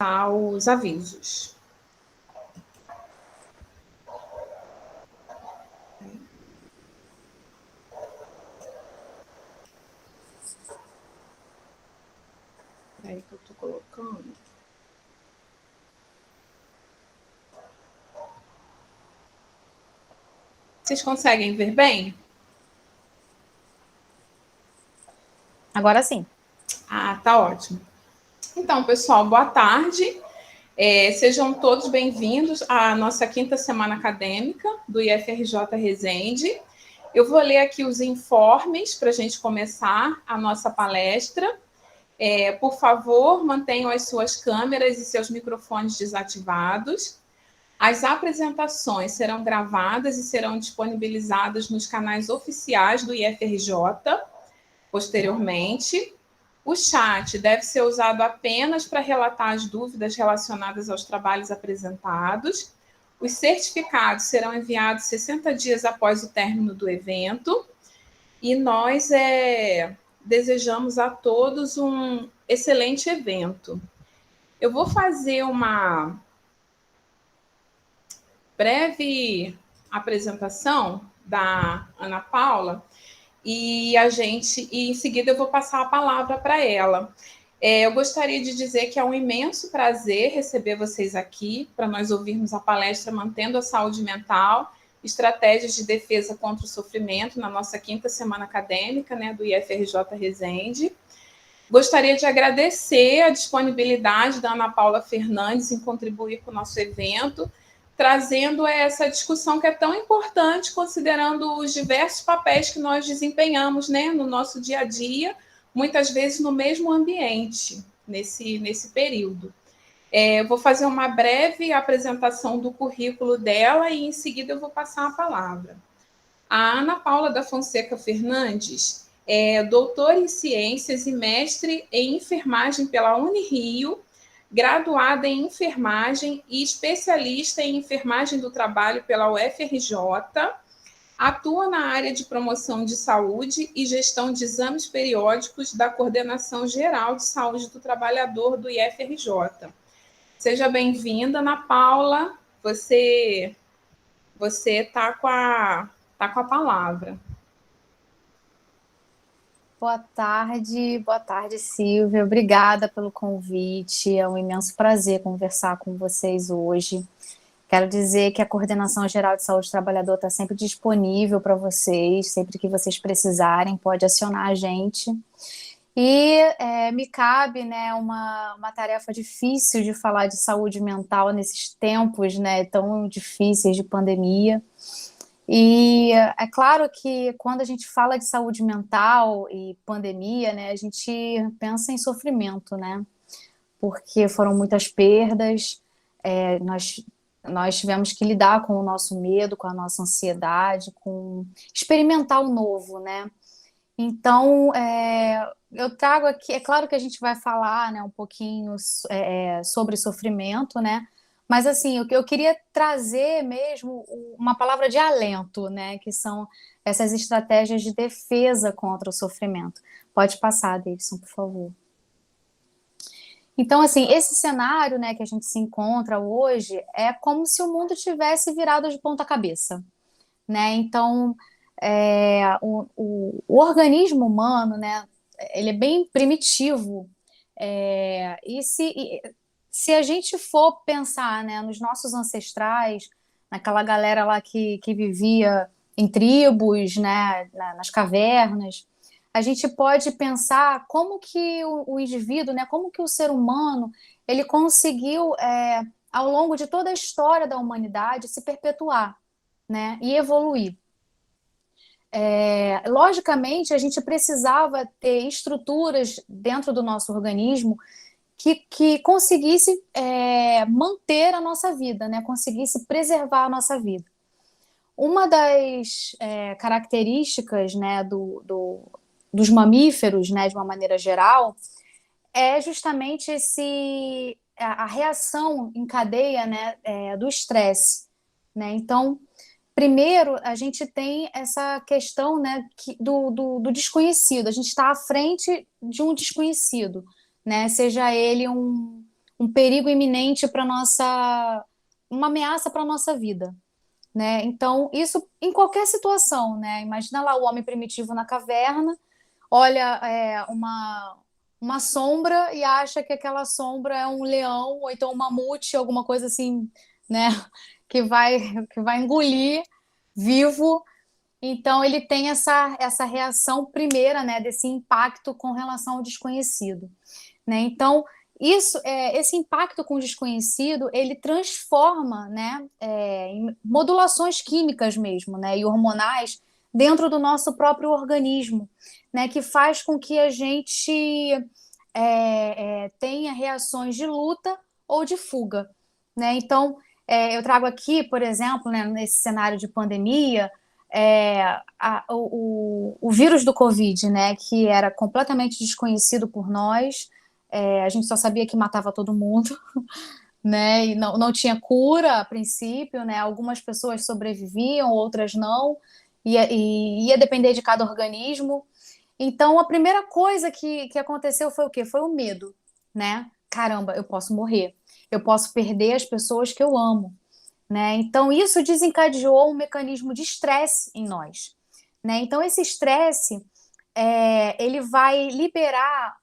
Os avisos. Aí que eu estou colocando. Vocês conseguem ver bem? Agora sim. Tá ótimo. Então, pessoal, boa tarde. Sejam todos bem-vindos à nossa 5ª semana acadêmica do IFRJ Resende. Eu vou ler aqui os informes para a gente começar a nossa palestra. Por favor, mantenham as suas câmeras e seus microfones desativados. As apresentações serão gravadas e serão disponibilizadas nos canais oficiais do IFRJ posteriormente. O chat deve ser usado apenas para relatar as dúvidas relacionadas aos trabalhos apresentados. Os certificados serão enviados 60 dias após o término do evento. E nós desejamos a todos um excelente evento. Eu vou fazer uma breve apresentação da Ana Paula e em seguida eu vou passar a palavra para ela. Eu gostaria de dizer que é um imenso prazer receber vocês aqui para nós ouvirmos a palestra Mantendo a Saúde Mental, Estratégias de Defesa contra o Sofrimento, na nossa 5ª semana acadêmica, né, do IFRJ Resende. Gostaria de agradecer a disponibilidade da Ana Paula Fernandes em contribuir com o nosso evento, trazendo essa discussão que é tão importante, considerando os diversos papéis que nós desempenhamos, né, no nosso dia a dia, muitas vezes no mesmo ambiente, nesse período. Eu vou fazer uma breve apresentação do currículo dela e, em seguida, eu vou passar a palavra. A Ana Paula da Fonseca Fernandes é doutora em Ciências e mestre em Enfermagem pela Unirio, graduada em Enfermagem e especialista em Enfermagem do Trabalho pela UFRJ, atua na área de promoção de saúde e gestão de exames periódicos da Coordenação Geral de Saúde do Trabalhador do IFRJ. Seja bem-vinda, Ana Paula. Você está com a palavra. Boa tarde, Silvia. Obrigada pelo convite. É um imenso prazer conversar com vocês hoje. Quero dizer que a Coordenação Geral de Saúde do Trabalhador está sempre disponível para vocês, sempre que vocês precisarem, pode acionar a gente. E me cabe, né, uma tarefa difícil de falar de saúde mental nesses tempos, né, tão difíceis de pandemia. E é claro que quando a gente fala de saúde mental e pandemia, né, a gente pensa em sofrimento, né, porque foram muitas perdas, nós tivemos que lidar com o nosso medo, com a nossa ansiedade, com experimentar o novo, né. Então, eu trago aqui, é claro que a gente vai falar, né, um pouquinho sobre sofrimento, né, mas assim, eu queria trazer mesmo uma palavra de alento, né, que são essas estratégias de defesa contra o sofrimento. Pode passar, Davidson, por favor. Então, assim, esse cenário, né, que a gente se encontra hoje é como se o mundo tivesse virado de ponta cabeça, né? Então, o organismo humano, né, ele é bem primitivo, e se a gente for pensar, né, nos nossos ancestrais, naquela galera lá que vivia em tribos, né, nas cavernas, a gente pode pensar como que o indivíduo, né, como que o ser humano, ele conseguiu, ao longo de toda a história da humanidade, se perpetuar, né, e evoluir. Logicamente, a gente precisava ter estruturas dentro do nosso organismo que conseguisse manter a nossa vida, né? Conseguisse preservar a nossa vida. Uma das características, né, dos mamíferos, né, de uma maneira geral, é justamente a reação em cadeia, né, do estresse, né? Então, primeiro, a gente tem essa questão, né, do desconhecido. A gente está à frente de um desconhecido, né? Seja ele um um perigo iminente para nossa, uma ameaça para a nossa vida, né? Então, isso em qualquer situação, né? Imagina lá o homem primitivo na caverna, olha uma sombra e acha que aquela sombra é um leão ou então um mamute, alguma coisa assim, né? Que vai, que vai engolir vivo. Então, ele tem essa reação primeira, né? Desse impacto com relação ao desconhecido, né? Então, esse impacto com o desconhecido, ele transforma, né, em modulações químicas mesmo, né, e hormonais dentro do nosso próprio organismo, né, que faz com que a gente tenha reações de luta ou de fuga, né? Então, eu trago aqui, por exemplo, né, nesse cenário de pandemia, o vírus do Covid, né, que era completamente desconhecido por nós, a gente só sabia que matava todo mundo, né? E não tinha cura a princípio, né? Algumas pessoas sobreviviam, outras não, ia depender de cada organismo. Então, a primeira coisa que aconteceu foi o quê? Foi o medo, né? Caramba, eu posso morrer, eu posso perder as pessoas que eu amo, né? Então, isso desencadeou um mecanismo de estresse em nós, né? Então, esse estresse, ele vai liberar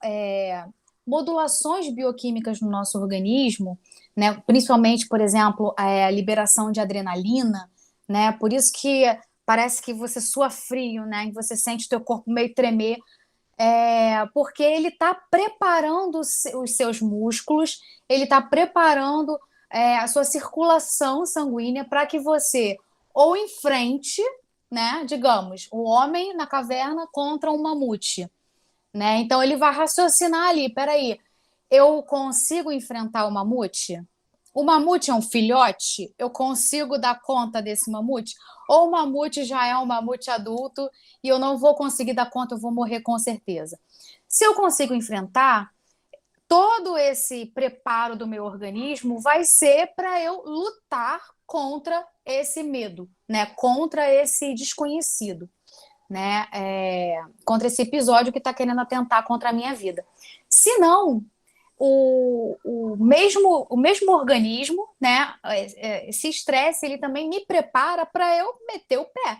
modulações bioquímicas no nosso organismo, né? Principalmente, por exemplo, a liberação de adrenalina, né? Por isso que parece que você sua frio, né? E você sente o teu corpo meio tremer, porque ele está preparando os seus músculos, ele está preparando a sua circulação sanguínea para que você ou enfrente, né? Digamos, o homem na caverna contra um mamute, né? Então ele vai raciocinar ali, peraí, eu consigo enfrentar o mamute? O mamute é um filhote? Eu consigo dar conta desse mamute? Ou o mamute já é um mamute adulto e eu não vou conseguir dar conta, eu vou morrer com certeza. Se eu consigo enfrentar, todo esse preparo do meu organismo vai ser para eu lutar contra esse medo, né? Contra esse desconhecido, né? Contra esse episódio que está querendo atentar contra a minha vida. Se não, o mesmo organismo, né? Esse estresse, ele também me prepara para eu meter o pé,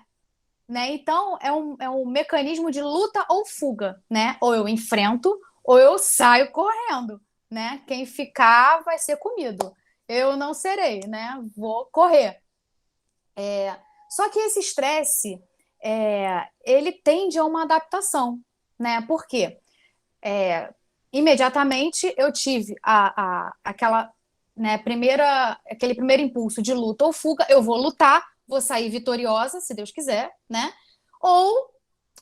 né? Então, é um mecanismo de luta ou fuga, né? Ou eu enfrento, ou eu saio correndo, né? Quem ficar vai ser comido. Eu não serei, né? Vou correr. Só que esse estresse, ele tende a uma adaptação, né? Por quê? Imediatamente eu tive aquela, né, aquele primeiro impulso de luta ou fuga, eu vou lutar, vou sair vitoriosa, se Deus quiser, né? Ou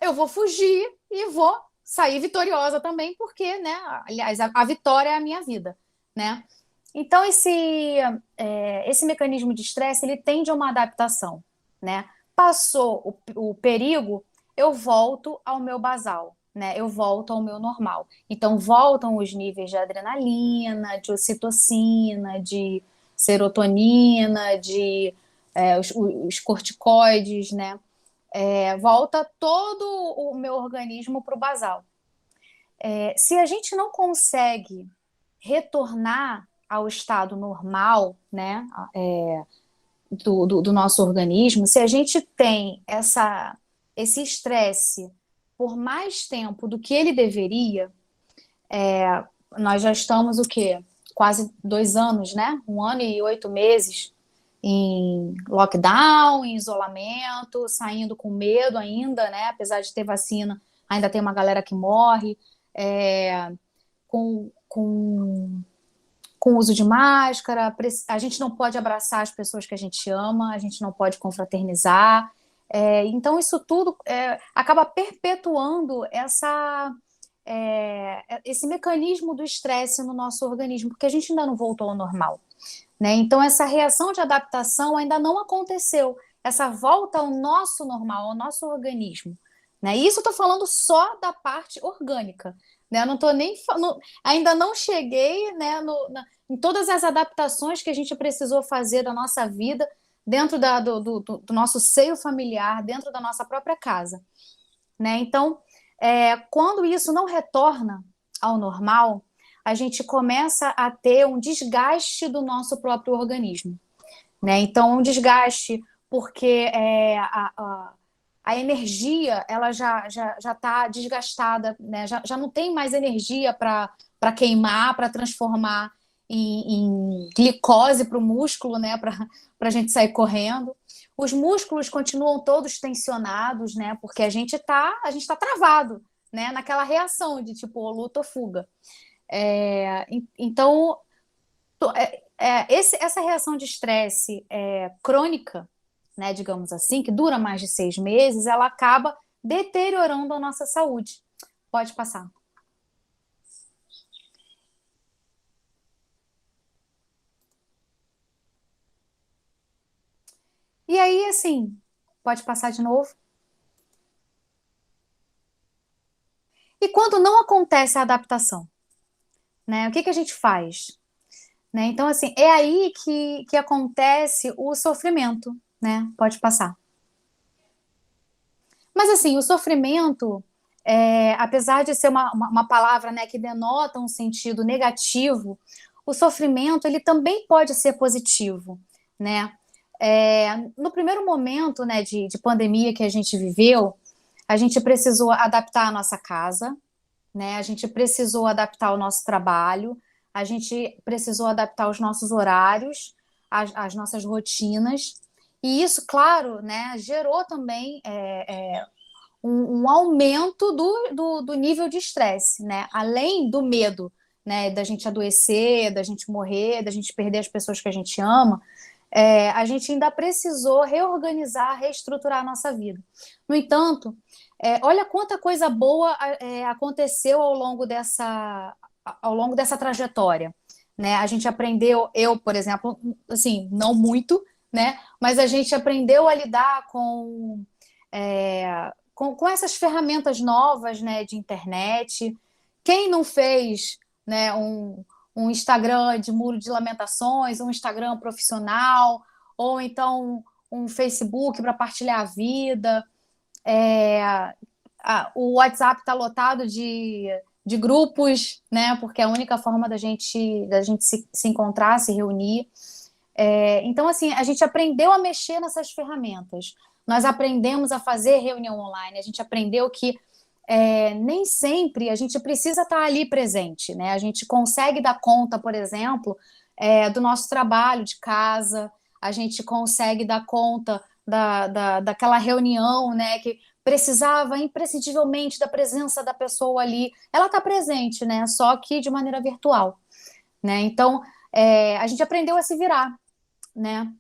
eu vou fugir e vou sair vitoriosa também, porque, né, aliás, a vitória é a minha vida, né? Então, esse mecanismo de estresse, ele tende a uma adaptação, né? Passou o perigo, eu volto ao meu basal, né? Eu volto ao meu normal. Então, voltam os níveis de adrenalina, de ocitocina, de serotonina, os corticoides, né? Volta todo o meu organismo para o basal. Se a gente não consegue retornar ao estado normal, né, do nosso organismo, se a gente tem esse estresse por mais tempo do que ele deveria, nós já estamos o quê? Quase 2 anos, né? 1 ano e 8 meses em lockdown, em isolamento, saindo com medo ainda, né? Apesar de ter vacina, ainda tem uma galera que morre, com o uso de máscara, a gente não pode abraçar as pessoas que a gente ama, a gente não pode confraternizar. Então, isso tudo acaba perpetuando esse mecanismo do estresse no nosso organismo, porque a gente ainda não voltou ao normal, né? Então, essa reação de adaptação ainda não aconteceu, essa volta ao nosso normal, ao nosso organismo, né? E isso eu estou falando só da parte orgânica, né? Eu não estou nem ainda não cheguei, né, em todas as adaptações que a gente precisou fazer da nossa vida dentro do nosso seio familiar, dentro da nossa própria casa, né? Então, quando isso não retorna ao normal, a gente começa a ter um desgaste do nosso próprio organismo, né? Então, um desgaste porque a energia ela já está desgastada, né? Já não tem mais energia para queimar, para transformar em glicose para o músculo, né? Para a gente sair correndo. Os músculos continuam todos tensionados, né? Porque a gente tá travado, né? Naquela reação de tipo luta ou fuga. Então, essa reação de estresse crônica, né, digamos assim, que dura mais de 6 meses, ela acaba deteriorando a nossa saúde. Pode passar. E aí, assim, pode passar de novo. E quando não acontece a adaptação, né, o que a gente faz? Né? Então, assim, é aí que acontece o sofrimento, né? Pode passar. Mas, assim, o sofrimento, apesar de ser uma palavra, né, que denota um sentido negativo, o sofrimento, ele também pode ser positivo, né? No primeiro momento, né, de pandemia que a gente viveu, a gente precisou adaptar a nossa casa, né? A gente precisou adaptar o nosso trabalho, a gente precisou adaptar os nossos horários, as nossas rotinas, e isso, claro, né, gerou também um aumento do nível de estresse, né? Além do medo, né, da gente adoecer, da gente morrer, da gente perder as pessoas que a gente ama, a gente ainda precisou reorganizar, reestruturar a nossa vida. No entanto, olha quanta coisa boa aconteceu ao longo dessa trajetória. Né? A gente aprendeu, eu, por exemplo, assim, não muito, né? Mas a gente aprendeu a lidar com essas ferramentas novas, né, de internet. Quem não fez, né, um Instagram de muro de lamentações, um Instagram profissional, ou então um Facebook para partilhar a vida. O WhatsApp está lotado de grupos, né? Porque é a única forma da gente se encontrar, se reunir. Então, assim, a gente aprendeu a mexer nessas ferramentas. Nós aprendemos a fazer reunião online, a gente aprendeu que nem sempre a gente precisa estar ali presente, né? A gente consegue dar conta, por exemplo, do nosso trabalho de casa, a gente consegue dar conta daquela reunião, né? Que precisava imprescindivelmente da presença da pessoa ali. Ela está presente, né? Só que de maneira virtual, né? Então, a gente aprendeu a se virar, né?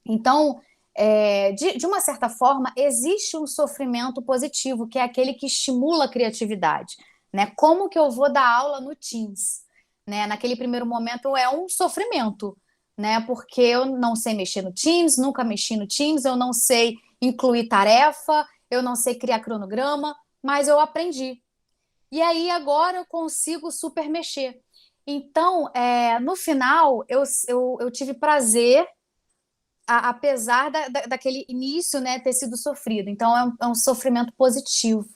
Então, de uma certa forma, existe um sofrimento positivo, que é aquele que estimula a criatividade. Né? Como que eu vou dar aula no Teams? Né? Naquele primeiro momento é um sofrimento, né? Porque eu não sei mexer no Teams, nunca mexi no Teams, eu não sei incluir tarefa, eu não sei criar cronograma, mas eu aprendi. E aí agora eu consigo super mexer. Então, no final, eu tive prazer apesar daquele início, né, ter sido sofrido. Então, é um sofrimento positivo.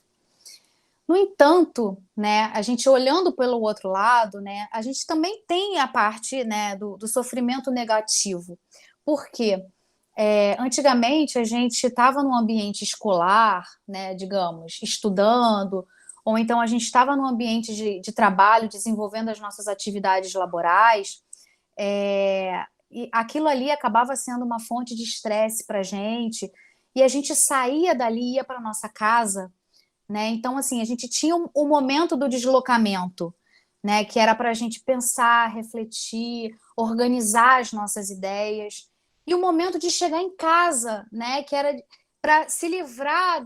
No entanto, né, a gente olhando pelo outro lado, né, a gente também tem a parte, né, do sofrimento negativo. Por quê? Antigamente, a gente estava num ambiente escolar, né, digamos, estudando, ou então a gente estava num ambiente de trabalho, desenvolvendo as nossas atividades laborais, e aquilo ali acabava sendo uma fonte de estresse para a gente, e a gente saía dali e ia para nossa casa, né? Então, assim, a gente tinha o momento do deslocamento, né? Que era para a gente pensar, refletir, organizar as nossas ideias, e o momento de chegar em casa, né? Que era para se livrar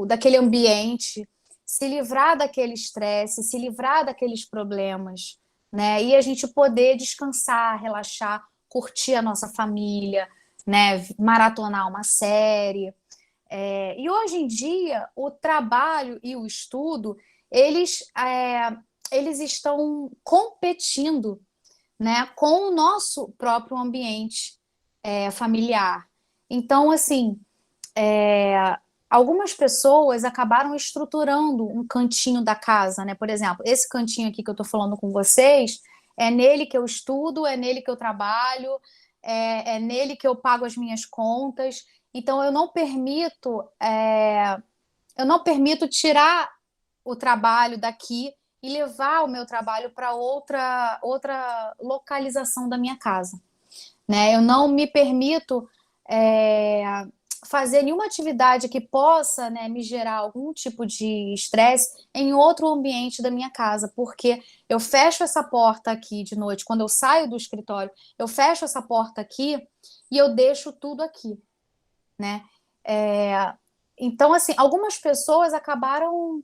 daquele ambiente, se livrar daquele estresse, se livrar daqueles problemas, né? E a gente poder descansar, relaxar, curtir a nossa família, né? Maratonar uma série. E hoje em dia, o trabalho e o estudo, eles estão competindo, né, com o nosso próprio ambiente familiar. Então, assim, algumas pessoas acabaram estruturando um cantinho da casa, né? Por exemplo, esse cantinho aqui que eu estou falando com vocês, é nele que eu estudo, é nele que eu trabalho, é nele que eu pago as minhas contas. Então, eu não permito tirar o trabalho daqui e levar o meu trabalho para outra localização da minha casa, né? Eu não me permito é, fazer nenhuma atividade que possa, né, me gerar algum tipo de estresse em outro ambiente da minha casa, porque eu fecho essa porta aqui de noite, quando eu saio do escritório, eu fecho essa porta aqui e eu deixo tudo aqui, né? É, então, assim, algumas pessoas acabaram,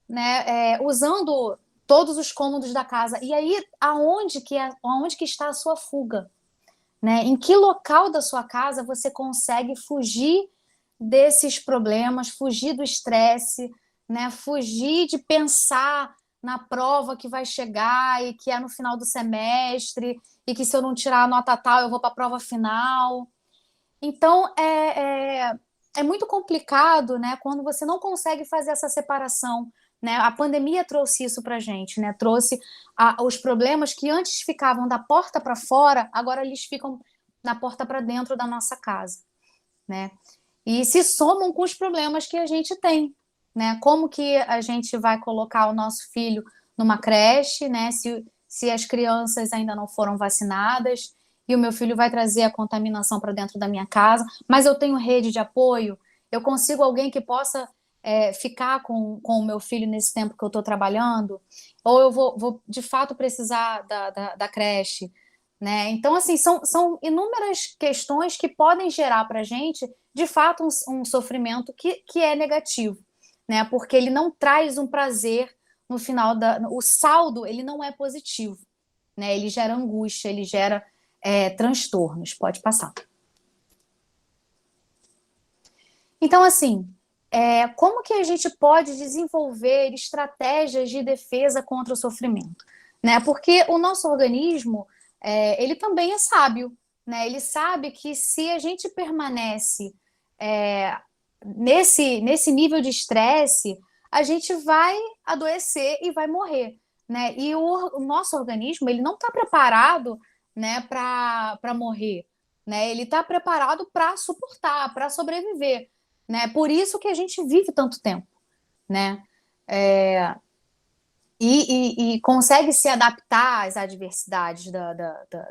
né, usando todos os cômodos da casa. E aí, aonde que está a sua fuga? Né? Em que local da sua casa você consegue fugir desses problemas, fugir do estresse, né? Fugir de pensar na prova que vai chegar e que é no final do semestre e que se eu não tirar a nota tal eu vou para a prova final. Então é muito complicado, né? Quando você não consegue fazer essa separação. Né? A pandemia trouxe isso para a gente, né? Trouxe os problemas que antes ficavam da porta para fora, agora eles ficam da porta para dentro da nossa casa, né? E se somam com os problemas que a gente tem, né? Como que a gente vai colocar o nosso filho numa creche, né? Se as crianças ainda não foram vacinadas e o meu filho vai trazer a contaminação para dentro da minha casa, mas eu tenho rede de apoio, eu consigo alguém que possa ficar com o meu filho nesse tempo que eu estou trabalhando, ou eu vou de fato precisar da creche, né? Então, assim, são inúmeras questões que podem gerar para a gente, de fato, um sofrimento que é negativo, né? Porque ele não traz um prazer no final o saldo, ele não é positivo, né? Ele gera angústia, ele gera transtornos. Pode passar. Então, assim, como que a gente pode desenvolver estratégias de defesa contra o sofrimento? Né? Porque o nosso organismo, ele também é sábio, né? Ele sabe que se a gente permanece nesse nível de estresse, a gente vai adoecer e vai morrer, né? E o nosso organismo, ele não está preparado, né, para morrer, né? Ele está preparado para suportar, para sobreviver, né? Por isso que a gente vive tanto tempo, né? E consegue se adaptar às adversidades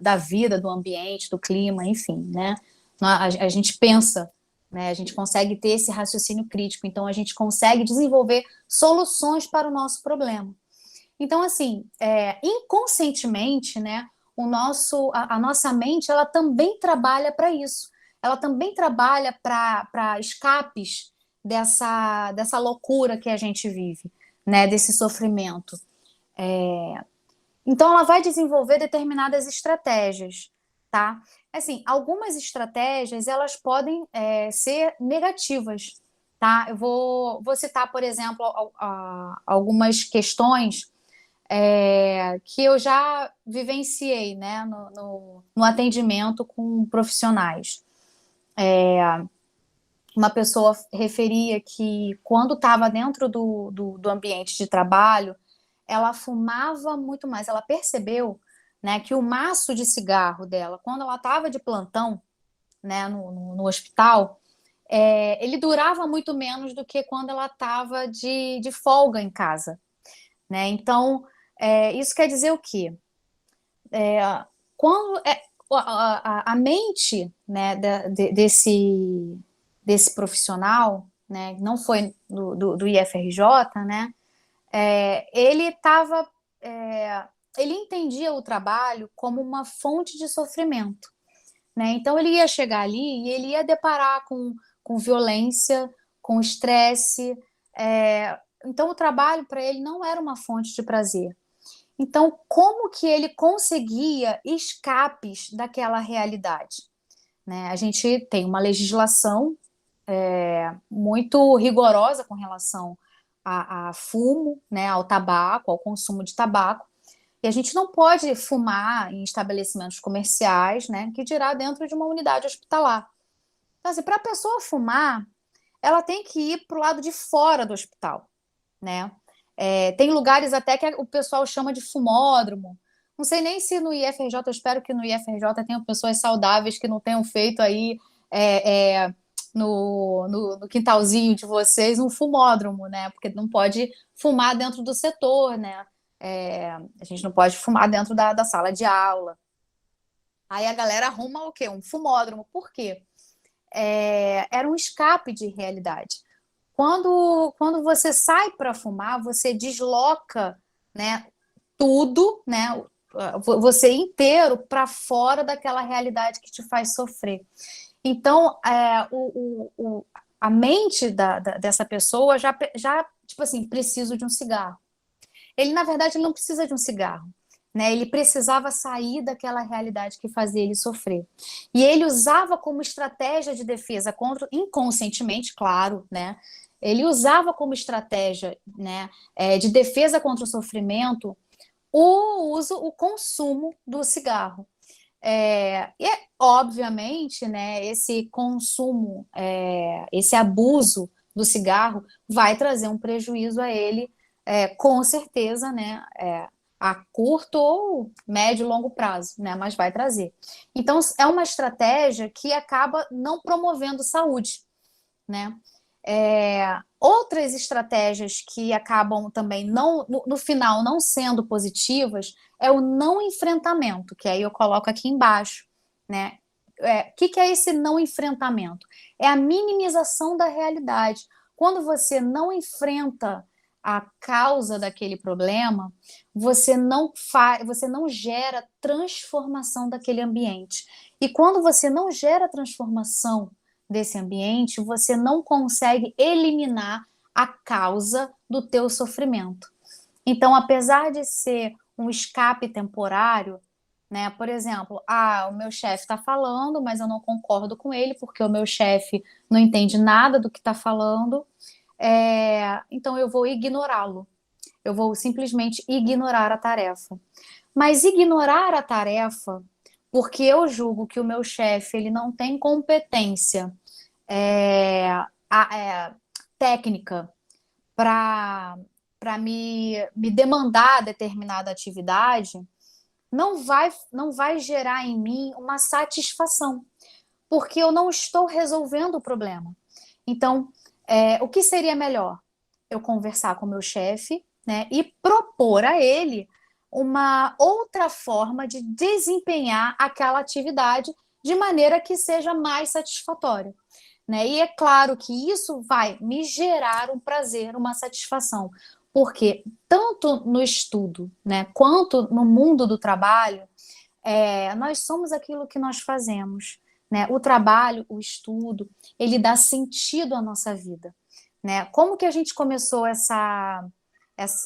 da vida, do ambiente, do clima, enfim, né? A gente pensa, né? A gente consegue ter esse raciocínio crítico, então a gente consegue desenvolver soluções para o nosso problema. Então, assim, inconscientemente, né? A nossa mente, ela também trabalha para isso. Ela também trabalha para escapes dessa loucura que a gente vive, né? Desse sofrimento. Então, ela vai desenvolver determinadas estratégias, tá? Assim, algumas estratégias, elas podem ser negativas, tá? Eu vou citar, por exemplo, algumas questões que eu já vivenciei, né, no atendimento com profissionais. Uma pessoa referia que quando estava dentro do ambiente de trabalho, ela fumava muito mais. Ela percebeu, né, que o maço de cigarro dela, quando ela estava de plantão, né, no hospital, ele durava muito menos do que quando ela estava de folga em casa, né? Então, isso quer dizer o quê? Quando a mente, né, desse profissional, né, não foi do IFRJ, né, ele estava, ele entendia o trabalho como uma fonte de sofrimento, né? Então ele ia chegar ali e ele ia deparar com violência, com estresse. Então o trabalho para ele não era uma fonte de prazer. Então, como que ele conseguia escapes daquela realidade? Né? A gente tem uma legislação muito rigorosa com relação a fumo, né, ao tabaco, ao consumo de tabaco, e a gente não pode fumar em estabelecimentos comerciais, né, que dirá dentro de uma unidade hospitalar. Então, assim, para a pessoa fumar, ela tem que ir para o lado de fora do hospital, né? Tem lugares até que o pessoal chama de fumódromo. Não sei nem se no IFRJ, eu espero que no IFRJ tenham pessoas saudáveis que não tenham feito aí no quintalzinho de vocês um fumódromo, né? Porque não pode fumar dentro do setor, né? A gente não pode fumar dentro da sala de aula. Aí a galera arruma o quê? Um fumódromo. Por quê? Era um escape de realidade. Quando você sai para fumar, você desloca, né, tudo, né, você inteiro para fora daquela realidade que te faz sofrer. Então, a mente dessa pessoa já, tipo assim, preciso de um cigarro. Ele, na verdade, ele não precisa de um cigarro. Né? Ele precisava sair daquela realidade que fazia ele sofrer. E ele usava como estratégia de defesa contra, inconscientemente, claro, né? Ele usava como estratégia, né, de defesa contra o sofrimento o consumo do cigarro. Obviamente, né, esse consumo, esse abuso do cigarro vai trazer um prejuízo a ele, com certeza, né, a curto ou médio e longo prazo, né, mas vai trazer. Então, é uma estratégia que acaba não promovendo saúde, né? Outras estratégias que acabam também no final não sendo positivas é o não enfrentamento, que aí eu coloco aqui embaixo, né? Que é esse não enfrentamento? É a minimização da realidade. Quando você não enfrenta a causa daquele problema, você não gera transformação daquele ambiente. E quando você não gera transformação desse ambiente, você não consegue eliminar a causa do teu sofrimento. Então, apesar de ser um escape temporário, né? Por exemplo, o meu chefe está falando, mas eu não concordo com ele porque o meu chefe não entende nada do que está falando. Então eu vou ignorá-lo. Eu vou simplesmente ignorar a tarefa. Mas ignorar a tarefa porque eu julgo que o meu chefe ele não tem competência técnica para me demandar determinada atividade, não vai gerar em mim uma satisfação, porque eu não estou resolvendo o problema. Então, o que seria melhor? Eu conversar com o meu chefe, né, e propor a ele uma outra forma de desempenhar aquela atividade de maneira que seja mais satisfatória. Né? E é claro que isso vai me gerar um prazer, uma satisfação, porque tanto no estudo, né, quanto no mundo do trabalho, nós somos aquilo que nós fazemos. Né? O trabalho, o estudo, ele dá sentido à nossa vida. Né? Como que a gente começou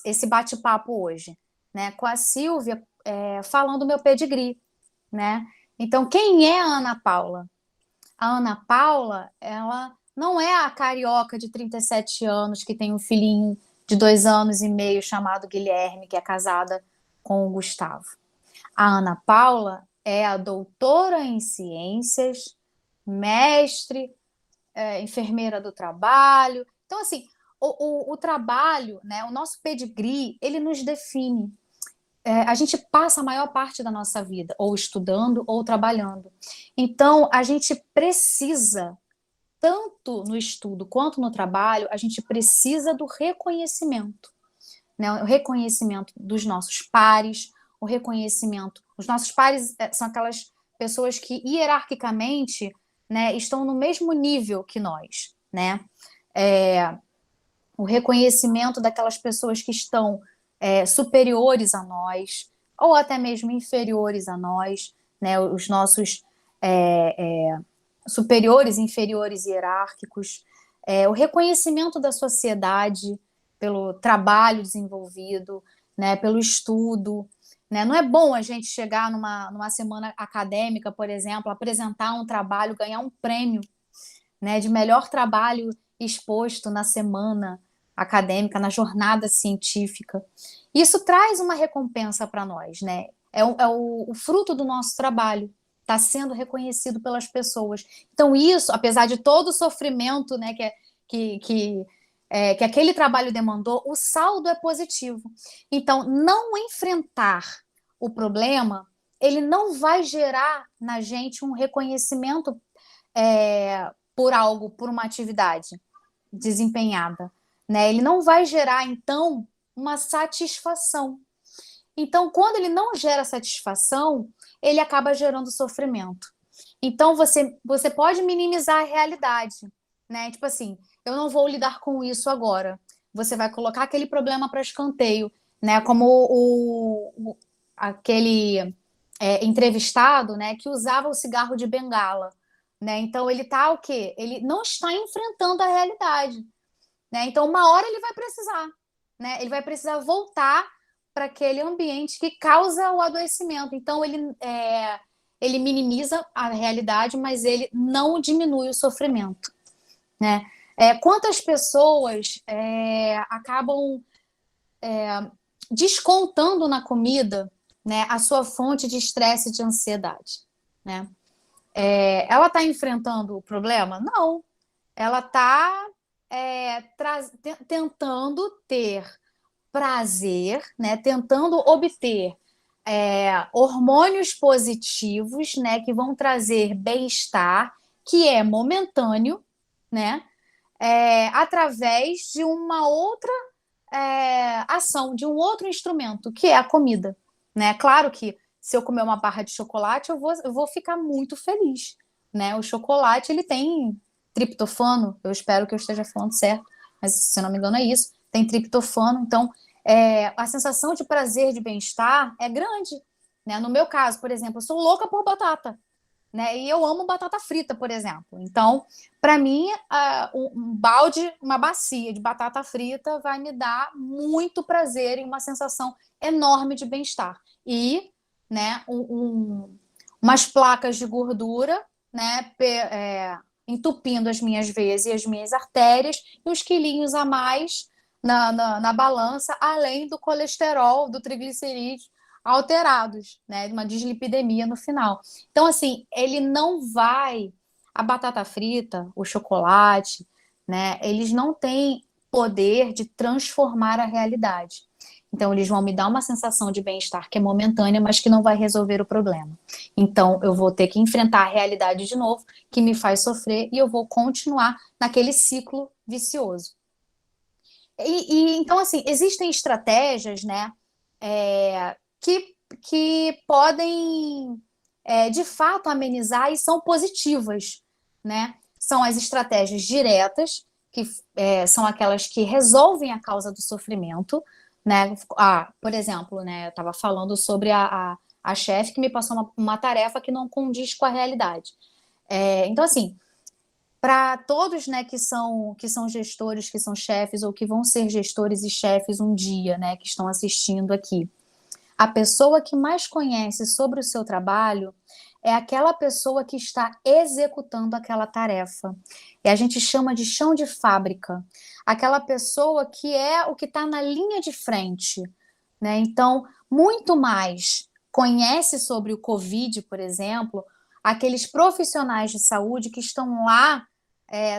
esse bate-papo hoje? Né? Com a Silvia falando do meu pedigree. Né? Então, quem é a Ana Paula? A Ana Paula, ela não é a carioca de 37 anos que tem um filhinho de 2 anos e meio chamado Guilherme, que é casada com o Gustavo. A Ana Paula é a doutora em ciências, mestre, enfermeira do trabalho. Então, assim, o trabalho, né, o nosso pedigree, ele nos define. A gente passa a maior parte da nossa vida ou estudando ou trabalhando. Então, a gente precisa, tanto no estudo quanto no trabalho, a gente precisa do reconhecimento. Né? O reconhecimento dos nossos pares, o reconhecimento. Os nossos pares são aquelas pessoas que hierarquicamente, né, estão no mesmo nível que nós. Né? O reconhecimento daquelas pessoas que estão superiores a nós, ou até mesmo inferiores a nós, né? Os nossos superiores, inferiores hierárquicos, o reconhecimento da sociedade pelo trabalho desenvolvido, né? Pelo estudo. Né? Não é bom a gente chegar numa semana acadêmica, por exemplo, apresentar um trabalho, ganhar um prêmio, né, de melhor trabalho exposto na semana acadêmica, na jornada científica. Isso traz uma recompensa para nós, né? O fruto do nosso trabalho, está sendo reconhecido pelas pessoas. Então, isso, apesar de todo o sofrimento, né, que aquele trabalho demandou, o saldo é positivo. Então, não enfrentar o problema, ele não vai gerar na gente um reconhecimento por algo, por uma atividade desempenhada, né? Ele não vai gerar, então, uma satisfação. Então, quando ele não gera satisfação, ele acaba gerando sofrimento. Então, você pode minimizar a realidade, né? Tipo assim, eu não vou lidar com isso agora. Você vai colocar aquele problema para escanteio, né? Como aquele entrevistado, né, que usava o cigarro de bengala, né? Então, ele tá o quê? Ele não está enfrentando a realidade, né? Então, uma hora ele vai precisar, né? Ele vai precisar voltar para aquele ambiente que causa o adoecimento. Então, ele minimiza a realidade, mas ele não diminui o sofrimento, né? Quantas pessoas acabam descontando na comida, né, a sua fonte de estresse e de ansiedade, né? Ela está enfrentando o problema? Não. Ela está tentando ter prazer, né? Tentando obter hormônios positivos, né? Que vão trazer bem-estar, que é momentâneo, né? Através de uma outra ação, de um outro instrumento, que é a comida, né? Claro que se eu comer uma barra de chocolate, eu vou ficar muito feliz, né? O chocolate, ele tem triptofano, eu espero que eu esteja falando certo, mas se eu não me engano é isso, tem triptofano, então a sensação de prazer, de bem-estar é grande, né? No meu caso, por exemplo, eu sou louca por batata, né? E eu amo batata frita, por exemplo. Então, para mim, um balde, uma bacia de batata frita vai me dar muito prazer e uma sensação enorme de bem-estar. E, né, umas placas de gordura, né, entupindo as minhas veias e as minhas artérias, e uns quilinhos a mais na balança, além do colesterol, do triglicerídeo alterados, né? Uma dislipidemia no final. Então, assim, ele não vai. A batata frita, o chocolate, né? Eles não têm poder de transformar a realidade. Então, eles vão me dar uma sensação de bem-estar que é momentânea, mas que não vai resolver o problema. Então, eu vou ter que enfrentar a realidade de novo, que me faz sofrer, e eu vou continuar naquele ciclo vicioso. Então, assim, existem estratégias, né? Que podem, de fato, amenizar e são positivas, né? São as estratégias diretas, que são aquelas que resolvem a causa do sofrimento, né? Por exemplo, né, eu estava falando sobre a chefe que me passou uma tarefa que não condiz com a realidade. Então, assim, para todos, né, que são gestores, que são chefes ou que vão ser gestores e chefes um dia, né, que estão assistindo aqui, a pessoa que mais conhece sobre o seu trabalho é aquela pessoa que está executando aquela tarefa. E a gente chama de chão de fábrica. Aquela pessoa que é o que está na linha de frente, né? Então, muito mais conhece sobre o Covid, por exemplo, aqueles profissionais de saúde que estão lá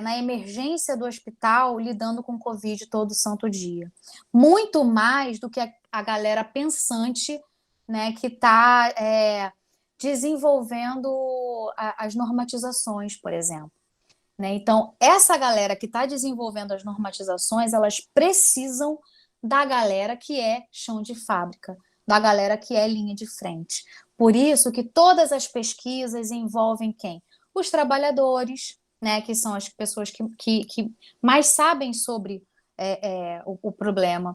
na emergência do hospital lidando com Covid todo santo dia. Muito mais do que a galera pensante, né, que está desenvolvendo as normatizações, por exemplo. Né? Então, essa galera que está desenvolvendo as normatizações, elas precisam da galera que é chão de fábrica, da galera que é linha de frente. Por isso que todas as pesquisas envolvem quem? Os trabalhadores, né, que são as pessoas que mais sabem sobre o problema.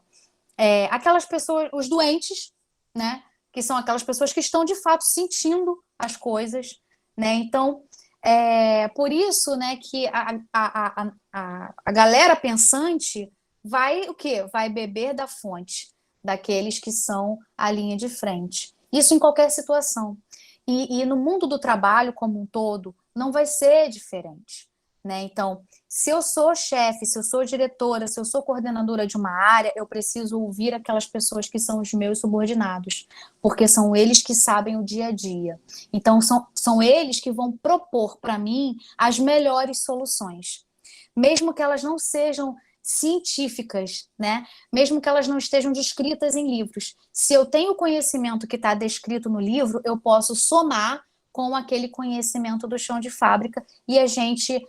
Aquelas pessoas, os doentes, né, que são aquelas pessoas que estão de fato sentindo as coisas, né? Então, por isso, né, que a galera pensante vai o quê? Vai beber da fonte daqueles que são a linha de frente. Isso em qualquer situação. E no mundo do trabalho como um todo, não vai ser diferente, né? Então, se eu sou chefe, se eu sou diretora, se eu sou coordenadora de uma área, eu preciso ouvir aquelas pessoas que são os meus subordinados, porque são eles que sabem o dia a dia. Então, são eles que vão propor para mim as melhores soluções. mesmo que elas não sejam científicas, né? Mesmo que elas não estejam descritas em livros. Se eu tenho conhecimento que está descrito no livro, eu posso somar com aquele conhecimento do chão de fábrica e a gente,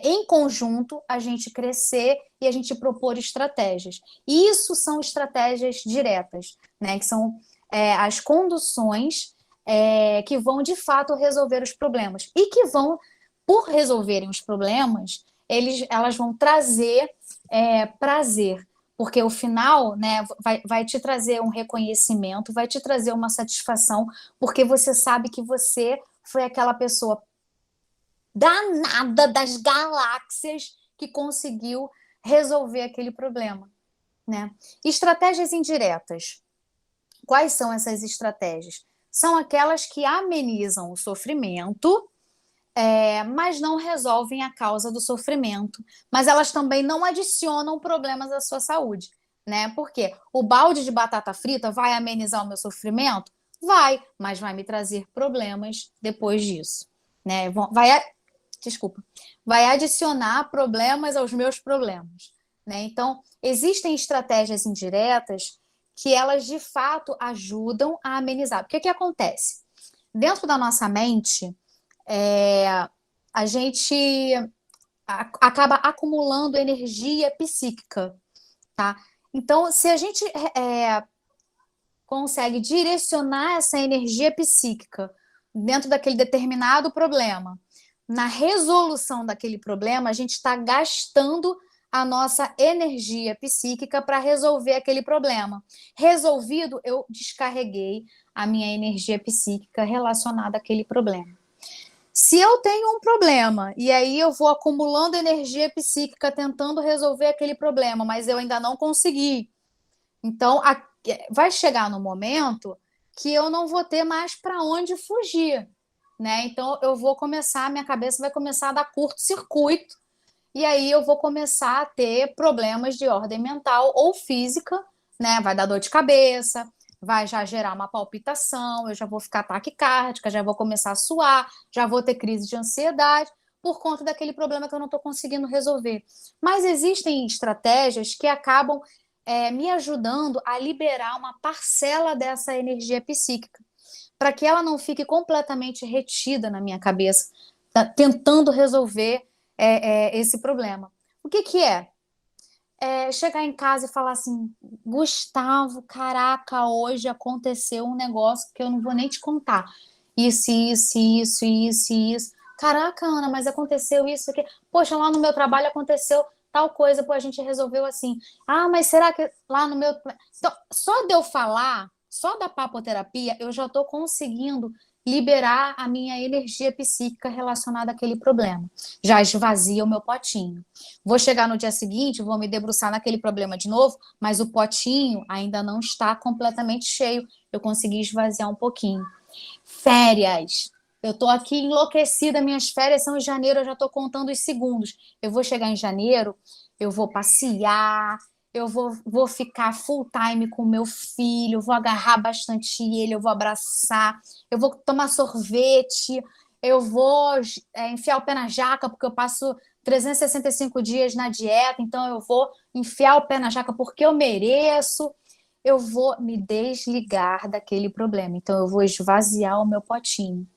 em conjunto, a gente crescer e a gente propor estratégias. E isso são estratégias diretas, né? Que são as conduções que vão, de fato, resolver os problemas. E que vão, por resolverem os problemas, elas vão trazer prazer, porque o final, né, vai te trazer um reconhecimento, vai te trazer uma satisfação, porque você sabe que você foi aquela pessoa danada das galáxias que conseguiu resolver aquele problema, né? Estratégias indiretas. Quais são essas estratégias? São aquelas que amenizam o sofrimento, mas não resolvem a causa do sofrimento. Mas elas também não adicionam problemas à sua saúde, né? Porque o balde de batata frita vai amenizar o meu sofrimento? Vai, mas vai me trazer problemas depois disso, né? Vai adicionar problemas aos meus problemas, né? Então, existem estratégias indiretas que elas de fato ajudam a amenizar. Porque o que acontece? Dentro da nossa mente, a gente acaba acumulando energia psíquica, tá? Então, se a gente consegue direcionar essa energia psíquica dentro daquele determinado problema, na resolução daquele problema, a gente está gastando a nossa energia psíquica para resolver aquele problema. Resolvido, eu descarreguei a minha energia psíquica relacionada àquele problema. Se eu tenho um problema e aí eu vou acumulando energia psíquica tentando resolver aquele problema, mas eu ainda não consegui, então vai chegar no momento que eu não vou ter mais para onde fugir, né? Então eu vou começar, minha cabeça vai começar a dar curto-circuito e aí eu vou começar a ter problemas de ordem mental ou física, né? Vai dar dor de cabeça, vai já gerar uma palpitação, eu já vou ficar taquicárdica, já vou começar a suar, já vou ter crise de ansiedade por conta daquele problema que eu não estou conseguindo resolver. Mas existem estratégias que acabam me ajudando a liberar uma parcela dessa energia psíquica, para que ela não fique completamente retida na minha cabeça, tentando resolver esse problema. O que é? Chegar em casa e falar assim, Gustavo, caraca, hoje aconteceu um negócio que eu não vou nem te contar. Isso. Caraca, Ana, mas aconteceu isso aqui. Poxa, lá no meu trabalho aconteceu tal coisa, pô, a gente resolveu assim. Ah, mas será que lá no meu... Então, só de eu falar, só da papoterapia, eu já estou conseguindo liberar a minha energia psíquica relacionada àquele problema. Já esvazia o meu potinho. Vou chegar no dia seguinte, vou me debruçar naquele problema de novo, mas o potinho ainda não está completamente cheio. Eu consegui esvaziar um pouquinho. Férias. Eu estou aqui enlouquecida, minhas férias são em janeiro, eu já estou contando os segundos. Eu vou chegar em janeiro, eu vou passear, eu vou ficar full time com o meu filho, vou agarrar bastante ele, eu vou abraçar, eu vou tomar sorvete, eu vou enfiar o pé na jaca, porque eu passo 365 dias na dieta, então eu vou enfiar o pé na jaca porque eu mereço. Eu vou me desligar daquele problema, então eu vou esvaziar o meu potinho.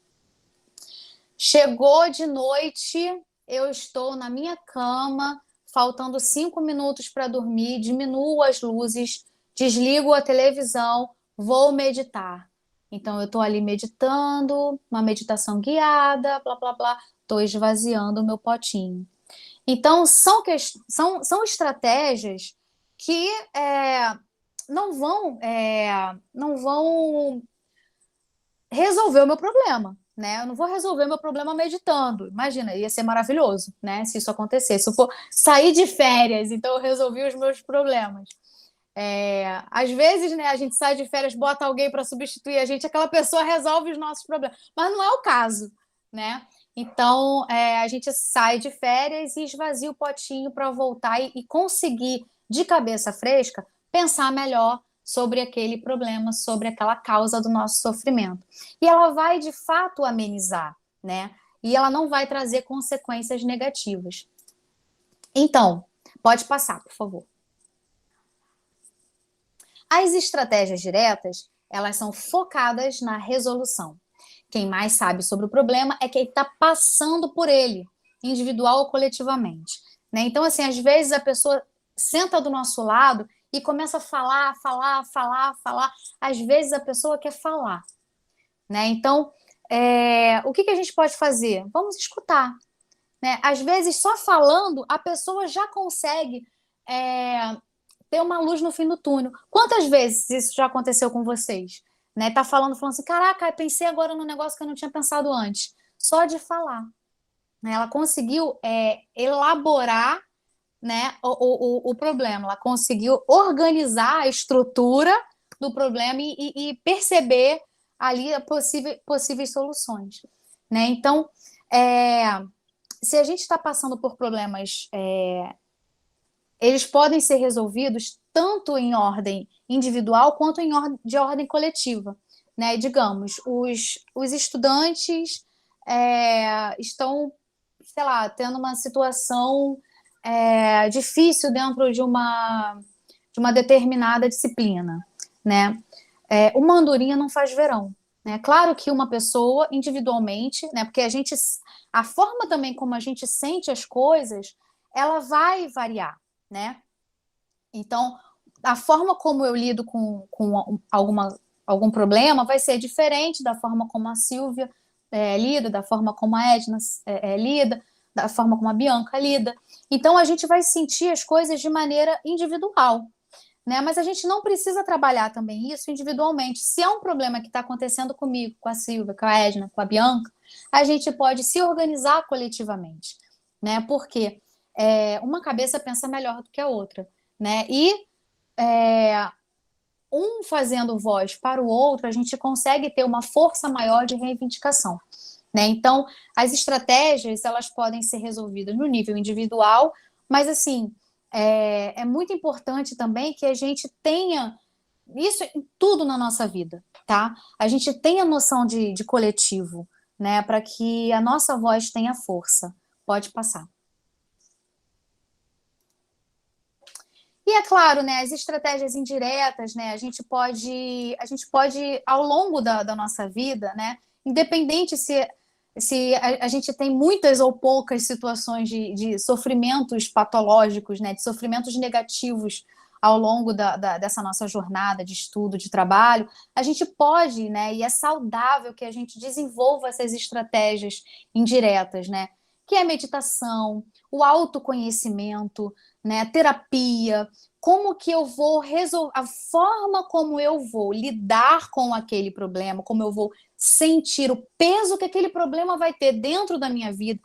Chegou de noite, eu estou na minha cama, faltando 5 minutos para dormir, diminuo as luzes, desligo a televisão, vou meditar. Então, eu estou ali meditando, uma meditação guiada, blá, blá, blá, estou esvaziando o meu potinho. Então, são estratégias que não vão resolver o meu problema, né? Eu não vou resolver meu problema meditando. Imagina, ia ser maravilhoso, né? Se isso acontecesse. Se eu for sair de férias, então eu resolvi os meus problemas. Às vezes, né, a gente sai de férias, bota alguém para substituir a gente, aquela pessoa resolve os nossos problemas. Mas não é o caso, né? Então, a gente sai de férias e esvazia o potinho para voltar e conseguir, de cabeça fresca, pensar melhor sobre aquele problema, sobre aquela causa do nosso sofrimento. E ela vai, de fato, amenizar, né? E ela não vai trazer consequências negativas. Então, pode passar, por favor. As estratégias diretas, elas são focadas na resolução. Quem mais sabe sobre o problema é quem está passando por ele, individual ou coletivamente. Né? Então, assim, às vezes a pessoa senta do nosso lado e começa a falar, falar, falar, falar. Às vezes a pessoa quer falar. Né? Então, o que a gente pode fazer? Vamos escutar. Né? Às vezes, só falando, a pessoa já consegue ter uma luz no fim do túnel. Quantas vezes isso já aconteceu com vocês? Né? Tá falando assim, caraca, eu pensei agora num negócio que eu não tinha pensado antes. Só de falar. Né? Ela conseguiu elaborar, né, o problema. Ela conseguiu organizar a estrutura do problema e perceber ali possíveis soluções. Né? Então, se a gente está passando por problemas, eles podem ser resolvidos tanto em ordem individual quanto de ordem coletiva. Né? Digamos, os estudantes estão, sei lá, tendo uma situação difícil dentro de uma determinada disciplina. Né? Uma andorinha não faz verão. Né? Claro que uma pessoa individualmente, né? Porque a forma também como a gente sente as coisas, ela vai variar. Né? Então, a forma como eu lido com algum problema vai ser diferente da forma como a Silvia lida, da forma como a Edna lida, da forma como a Bianca lida. Então, a gente vai sentir as coisas de maneira individual. Né? Mas a gente não precisa trabalhar também isso individualmente. Se é um problema que está acontecendo comigo, com a Silvia, com a Edna, com a Bianca, a gente pode se organizar coletivamente. Né? Porque uma cabeça pensa melhor do que a outra. Né? E um fazendo voz para o outro, a gente consegue ter uma força maior de reivindicação. Né? Então, as estratégias elas podem ser resolvidas no nível individual, mas assim é muito importante também que a gente tenha isso em tudo na nossa vida, tá? A gente tenha noção de coletivo, né? Para que a nossa voz tenha força. Pode passar. E é claro, né, as estratégias indiretas, né, a gente pode ao longo da nossa vida, né, independente se a gente tem muitas ou poucas situações de sofrimentos patológicos, né, de sofrimentos negativos ao longo dessa nossa jornada de estudo, de trabalho, a gente pode, né, e é saudável que a gente desenvolva essas estratégias indiretas, né, que é a meditação, o autoconhecimento, né, terapia, como que eu vou resolver, a forma como eu vou lidar com aquele problema, como eu vou sentir o peso que aquele problema vai ter dentro da minha vida.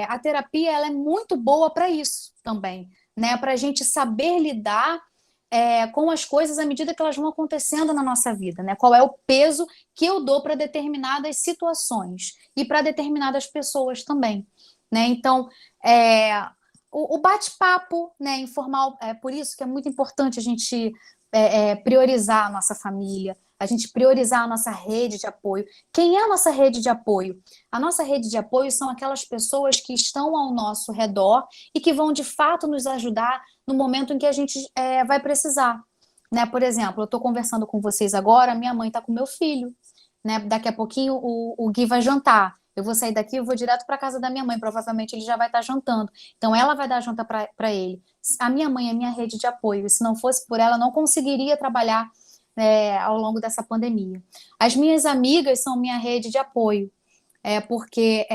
A terapia ela é muito boa para isso também, né, para a gente saber lidar com as coisas à medida que elas vão acontecendo na nossa vida, né? Qual é o peso que eu dou para determinadas situações e para determinadas pessoas também, né? Então, o bate-papo, né, informal, é por isso que é muito importante a gente priorizar a nossa família, a gente priorizar a nossa rede de apoio. Quem é a nossa rede de apoio? A nossa rede de apoio são aquelas pessoas que estão ao nosso redor e que vão, de fato, nos ajudar no momento em que a gente vai precisar. Né? Por exemplo, eu estou conversando com vocês agora, minha mãe está com meu filho. Né? Daqui a pouquinho o Gui vai jantar. Eu vou sair daqui e vou direto para casa da minha mãe. Provavelmente ele já vai estar jantando. Então ela vai dar janta para ele. A minha mãe é minha rede de apoio. Se não fosse por ela, eu não conseguiria trabalhar ao longo dessa pandemia. As minhas amigas são minha rede de apoio. Porque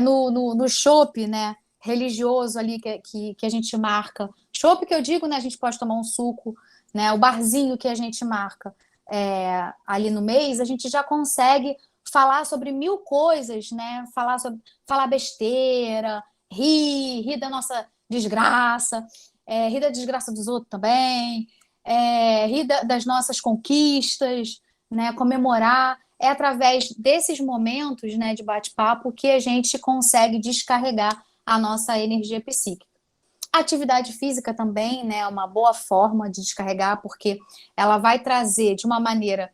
no chopp, né, religioso ali que a gente marca. Chopp que eu digo, né, a gente pode tomar um suco, né, o barzinho que a gente marca ali no mês, a gente já consegue falar sobre mil coisas, né? Falar besteira, rir da nossa desgraça, rir da desgraça dos outros também, rir das nossas conquistas, né? Comemorar. É através desses momentos, né, de bate-papo que a gente consegue descarregar a nossa energia psíquica. A atividade física também, né, é uma boa forma de descarregar, porque ela vai trazer de uma maneira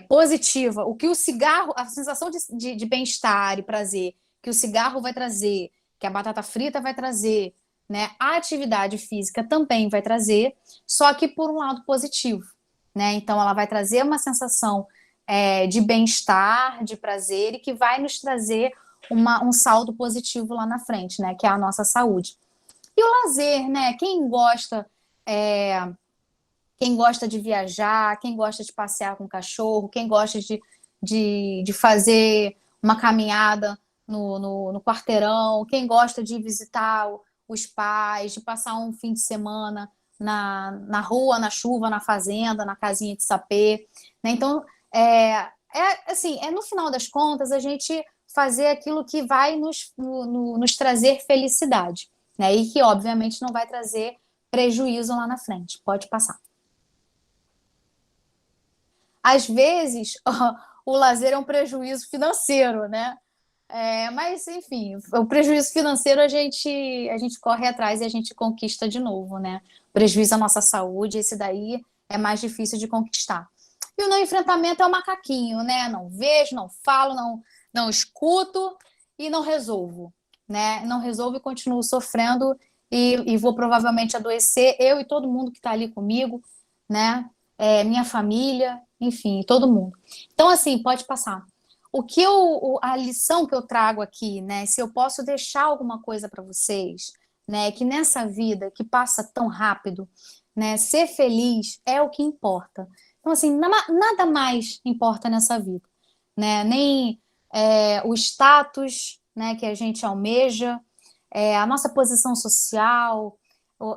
positiva o que o cigarro, a sensação de bem-estar e prazer que o cigarro vai trazer, que a batata frita vai trazer, né? A atividade física também vai trazer, só que por um lado positivo, né? Então, ela vai trazer uma sensação de bem-estar, de prazer, e que vai nos trazer um saldo positivo lá na frente, né? Que é a nossa saúde. E o lazer, né? Quem gosta de viajar, quem gosta de passear com o cachorro, quem gosta de fazer uma caminhada no quarteirão, quem gosta de visitar os pais, de passar um fim de semana na rua, na chuva, na fazenda, na casinha de sapê, né? Então, assim, no final das contas, a gente fazer aquilo que vai nos trazer felicidade, né? E que, obviamente, não vai trazer prejuízo lá na frente. Pode passar. Às vezes, o lazer é um prejuízo financeiro, né? Mas, enfim, o prejuízo financeiro a gente corre atrás e a gente conquista de novo, né? O prejuízo à nossa saúde, esse daí é mais difícil de conquistar. E o não enfrentamento é o macaquinho, né? Não vejo, não falo, não escuto e não resolvo, né? Não resolvo e continuo sofrendo e vou provavelmente adoecer, eu e todo mundo que está ali comigo, né? Minha família, enfim, todo mundo. Então, assim, pode passar. A lição que eu trago aqui, né? Se eu posso deixar alguma coisa para vocês, né? Que nessa vida que passa tão rápido, né? Ser feliz é o que importa. Então, assim, nada mais importa nessa vida, né? Nem o status, né? Que a gente almeja, a nossa posição social,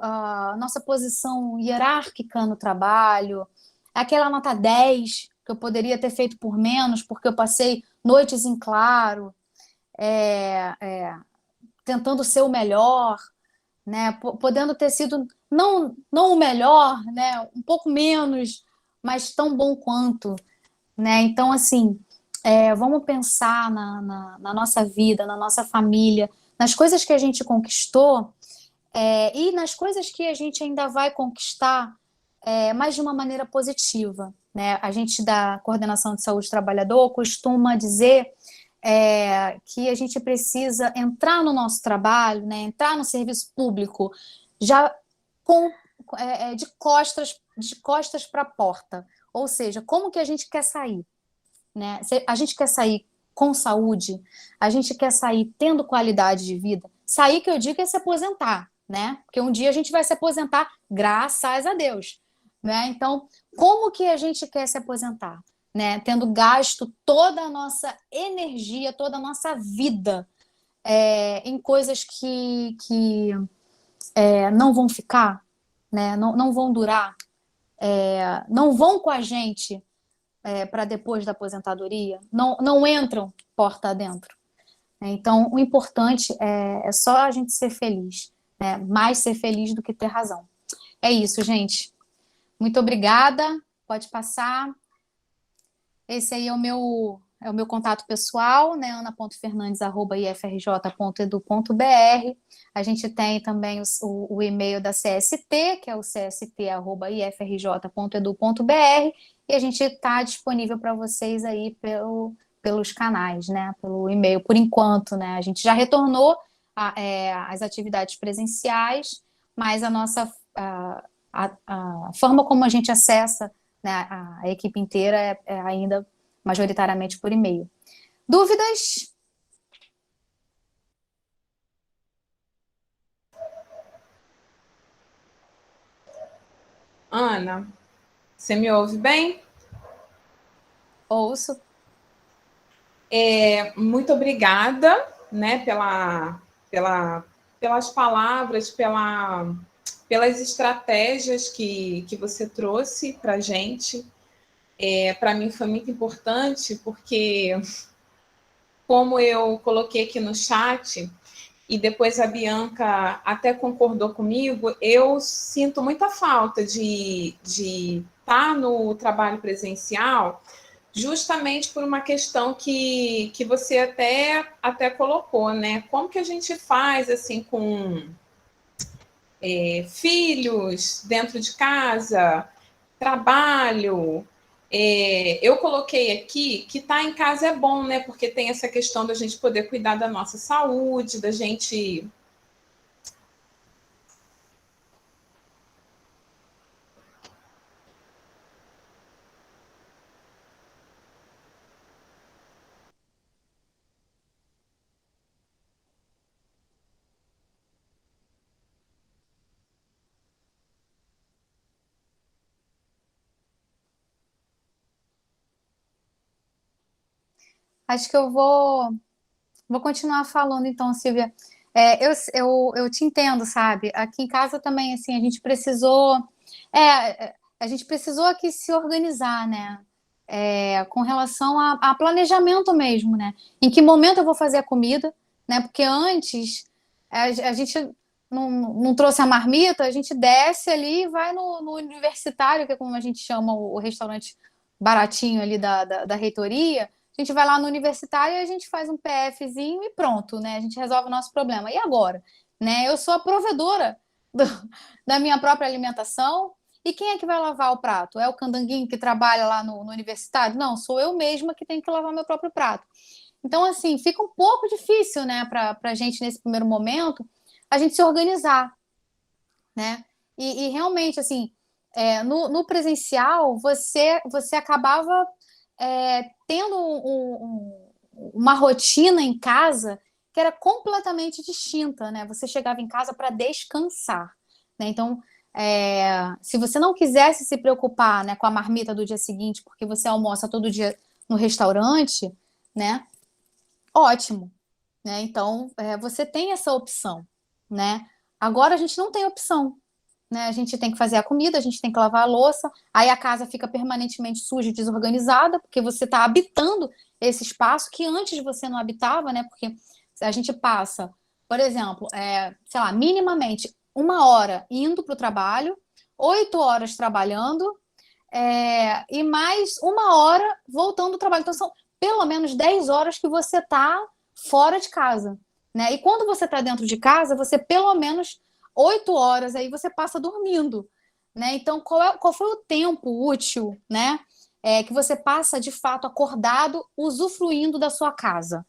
a nossa posição hierárquica no trabalho, aquela nota 10 que eu poderia ter feito por menos, porque eu passei noites em claro, tentando ser o melhor, né? Podendo ter sido não o melhor, né? Um pouco menos, mas tão bom quanto, né? Então, assim, vamos pensar na nossa vida, na nossa família, nas coisas que a gente conquistou, e nas coisas que a gente ainda vai conquistar, mas de uma maneira positiva, né? A gente da Coordenação de Saúde do Trabalhador costuma dizer que a gente precisa entrar no nosso trabalho, né? Entrar no serviço público já com, de costas para a porta. Ou seja, como que a gente quer sair, né? A gente quer sair com saúde, a gente quer sair tendo qualidade de vida. Sair, que eu digo, é se aposentar, né? Porque um dia a gente vai se aposentar, graças a Deus, né? Então, como que a gente quer se aposentar, né? Tendo gasto toda a nossa energia, toda a nossa vida em coisas que não vão ficar, né? Não vão durar, não vão com a gente para depois da aposentadoria, não entram porta adentro. Então, o importante é só a gente ser feliz, né? Mais ser feliz do que ter razão. É isso, gente. Muito obrigada. Pode passar. Esse aí é o meu contato pessoal, né? ana.fernandes@ifrj.edu.br. A gente tem também o e-mail da CST, que é o cst@ifrj.edu.br, e a gente está disponível para vocês aí pelos canais, né? Pelo e-mail, por enquanto, né? A gente já retornou às atividades presenciais, mas a forma como a gente acessa, né, a equipe inteira é ainda majoritariamente por e-mail. Dúvidas? Ana, você me ouve bem? Ouço. Muito obrigada, né, pelas palavras, pelas estratégias que você trouxe para a gente. Para mim foi muito importante, porque, como eu coloquei aqui no chat, e depois a Bianca até concordou comigo, eu sinto muita falta de estar no trabalho presencial, justamente por uma questão que você até colocou, né? Como que a gente faz assim com filhos dentro de casa, trabalho, Eu coloquei aqui que estar em casa é bom, né? Porque tem essa questão da gente poder cuidar da nossa saúde, da gente. Acho que eu vou continuar falando, então, Silvia. Eu te entendo, sabe? Aqui em casa também, assim, a gente precisou aqui se organizar, né? Com relação a planejamento mesmo, né? Em que momento eu vou fazer a comida, né? Porque antes a gente não trouxe a marmita, a gente desce ali e vai no universitário, que é como a gente chama o restaurante baratinho ali da reitoria. A gente vai lá no universitário e a gente faz um PFzinho e pronto, né? A gente resolve o nosso problema. E agora? Né? Eu sou a provedora do, da minha própria alimentação. E quem é que vai lavar o prato? É o candanguinho que trabalha lá no universitário? Não, sou eu mesma que tenho que lavar meu próprio prato. Então, assim, fica um pouco difícil, né, para a gente, nesse primeiro momento, a gente se organizar, né? E realmente, assim, no presencial, você acabava tendo uma rotina em casa que era completamente distinta, né? Você chegava em casa para descansar, né? Então, se você não quisesse se preocupar, né, com a marmita do dia seguinte, porque você almoça todo dia no restaurante, né? Ótimo, né? Então, você tem essa opção, né? Agora a gente não tem opção, né? A gente tem que fazer a comida, a gente tem que lavar a louça, aí a casa fica permanentemente suja e desorganizada, porque você está habitando esse espaço que antes você não habitava, né? Porque a gente passa, por exemplo, sei lá, minimamente 1 hora indo para o trabalho, 8 horas trabalhando, e mais 1 hora voltando do trabalho. Então, são pelo menos 10 horas que você está fora de casa, né? E quando você está dentro de casa, você pelo menos 8 horas aí você passa dormindo, né? Então, qual foi o tempo útil, né? Que você passa de fato acordado, usufruindo da sua casa,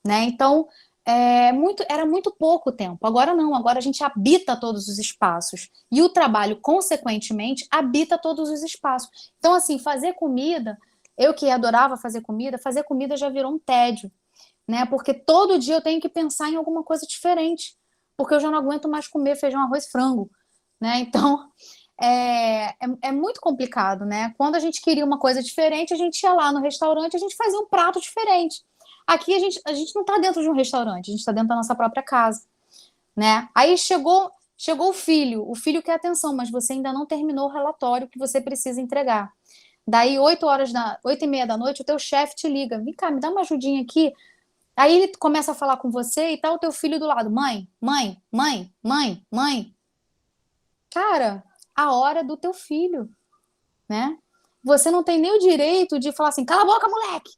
né? Então, era muito pouco tempo. Agora não, agora a gente habita todos os espaços. E o trabalho, consequentemente, habita todos os espaços. Então, assim, fazer comida, eu que adorava fazer comida já virou um tédio, né? Porque todo dia eu tenho que pensar em alguma coisa diferente, porque eu já não aguento mais comer feijão, arroz, frango, né? Então, é muito complicado, né? Quando a gente queria uma coisa diferente, a gente ia lá no restaurante, a gente fazia um prato diferente. Aqui a gente não está dentro de um restaurante, a gente está dentro da nossa própria casa, né? Aí chegou o filho quer atenção, mas você ainda não terminou o relatório que você precisa entregar. Daí, 8h30 da noite, o teu chefe te liga, vem cá, me dá uma ajudinha aqui. Aí ele começa a falar com você e tá o teu filho do lado, mãe, mãe, mãe, mãe, mãe. Cara, a hora do teu filho, né? Você não tem nem o direito de falar assim, cala a boca, moleque.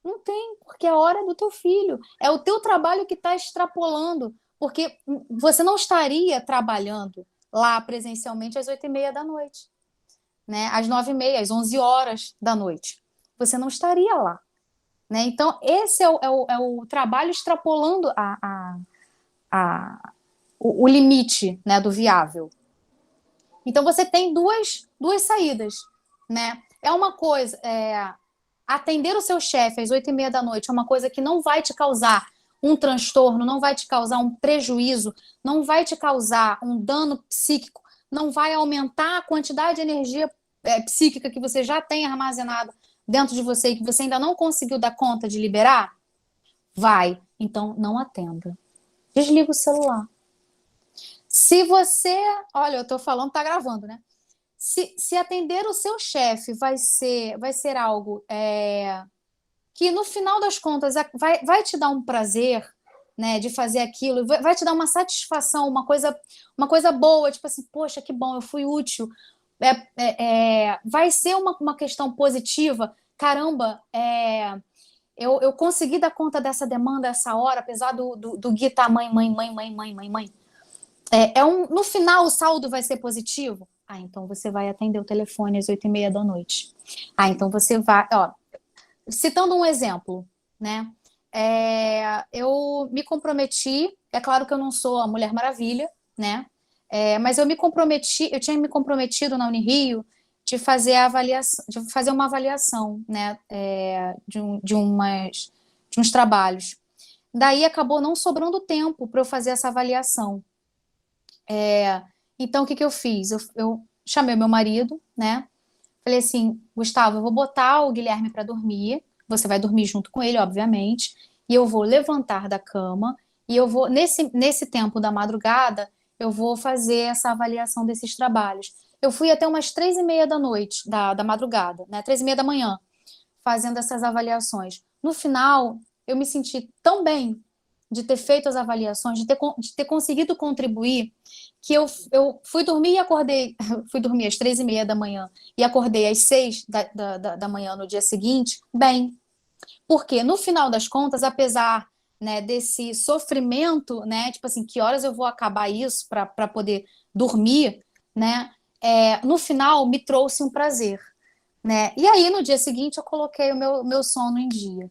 Não tem, porque é a hora do teu filho. É o teu trabalho que está extrapolando, porque você não estaria trabalhando lá presencialmente às 8h30 da noite, né? Às 9h30, às 11 horas da noite. Você não estaria lá, né? Então, esse é o trabalho extrapolando o limite, né, do viável. Então, você tem duas saídas, né? É uma coisa, atender o seu chefe às 8h30 da noite é uma coisa que não vai te causar um transtorno, não vai te causar um prejuízo, não vai te causar um dano psíquico, não vai aumentar a quantidade de energia psíquica que você já tem armazenada dentro de você e que você ainda não conseguiu dar conta de liberar? Vai. Então, não atenda. Desliga o celular. Se você... Olha, eu tô falando, tá gravando, né? Se atender o seu chefe vai ser algo que, no final das contas, vai te dar um prazer, né, de fazer aquilo, vai te dar uma satisfação, uma coisa boa, tipo assim, poxa, que bom, eu fui útil. Vai ser uma questão positiva. Caramba, eu consegui dar conta dessa demanda essa hora, apesar do Gui tá mãe, mãe, mãe, mãe, mãe, mãe, mãe. No final, o saldo vai ser positivo? Ah, então você vai atender o telefone às 8h30 da noite. Ah, então você vai, ó, citando um exemplo, né? Eu me comprometi, é claro que eu não sou a Mulher Maravilha, né? Mas eu me comprometi, eu tinha me comprometido na Unirio de fazer a avaliação, de fazer uma avaliação, né? De uns trabalhos. Daí acabou não sobrando tempo para eu fazer essa avaliação. Então, o que que eu fiz? Eu chamei meu marido, né? Falei assim, Gustavo, eu vou botar o Guilherme para dormir. Você vai dormir junto com ele, obviamente. E eu vou levantar da cama e eu vou, nesse tempo da madrugada, eu vou fazer essa avaliação desses trabalhos. Eu fui até umas 3h30 da noite, da madrugada, né? 3h30 da manhã, fazendo essas avaliações. No final, eu me senti tão bem de ter feito as avaliações, de ter conseguido contribuir, que eu fui dormir e acordei, fui dormir às 3h30 da manhã e acordei às 6 da manhã no dia seguinte, bem. Porque, no final das contas, apesar, né, desse sofrimento, né, tipo assim, que horas eu vou acabar isso para poder dormir, né, no final me trouxe um prazer, né, e aí no dia seguinte eu coloquei o meu sono em dia.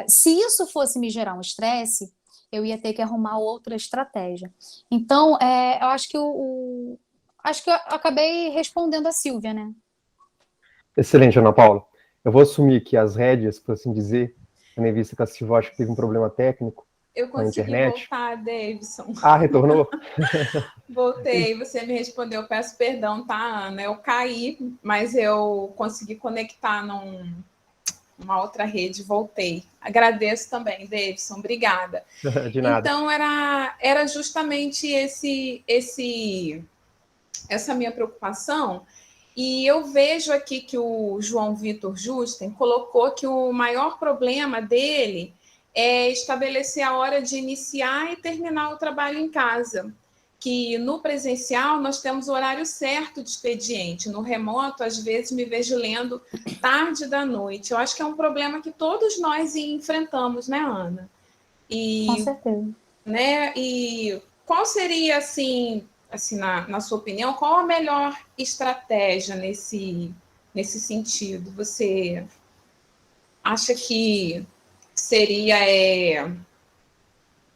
Se isso fosse me gerar um estresse, eu ia ter que arrumar outra estratégia. Então, eu acho que acho que eu acabei respondendo a Silvia, né? Excelente, Ana Paula. Eu vou assumir aqui as rédeas, por assim dizer, tendo em vista que a Silvia acho que teve um problema técnico Eu com a consegui internet. voltar, Davidson. Ah, retornou? Voltei, você me respondeu. Peço perdão, tá, Ana? Eu caí, mas eu consegui conectar numa outra rede, voltei. Agradeço também, Davidson, obrigada. De nada. Então, era justamente essa minha preocupação. E eu vejo aqui que o João Vitor Justen colocou que o maior problema dele é estabelecer a hora de iniciar e terminar o trabalho em casa. Que no presencial nós temos o horário certo de expediente. No remoto, às vezes, me vejo lendo tarde da noite. Eu acho que é um problema que todos nós enfrentamos, né, Ana? Com certeza. Né, e qual seria, assim na sua opinião, qual a melhor estratégia nesse sentido? Você acha que seria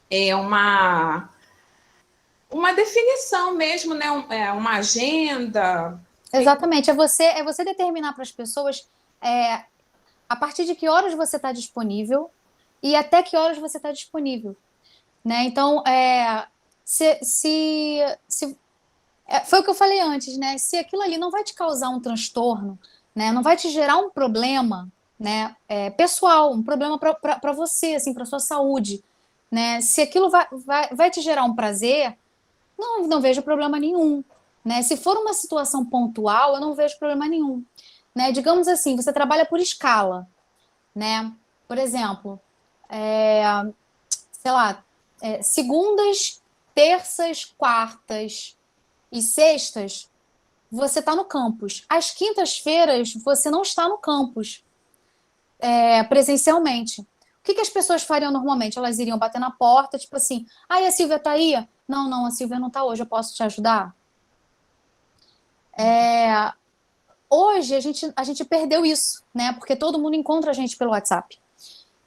uma definição mesmo, né? Uma agenda? Exatamente. É você determinar para as pessoas a partir de que horas você está disponível e até que horas você está disponível. Né? Então, foi o que eu falei antes, né? Se aquilo ali não vai te causar um transtorno, né? Não vai te gerar um problema, né? Pessoal, um problema para você, assim, para sua saúde, né? Se aquilo vai te gerar um prazer, não vejo problema nenhum, né? Se for uma situação pontual, eu não vejo problema nenhum, né? Digamos assim, você trabalha por escala, né? Por exemplo, sei lá, segundas, terças, quartas e sextas, você está no campus. Às quintas-feiras, você não está no campus presencialmente. O que as pessoas fariam normalmente? Elas iriam bater na porta, tipo assim, a Silvia tá aí? Não, a Silvia não tá hoje, eu posso te ajudar? Hoje, a gente perdeu isso, né? Porque todo mundo encontra a gente pelo WhatsApp.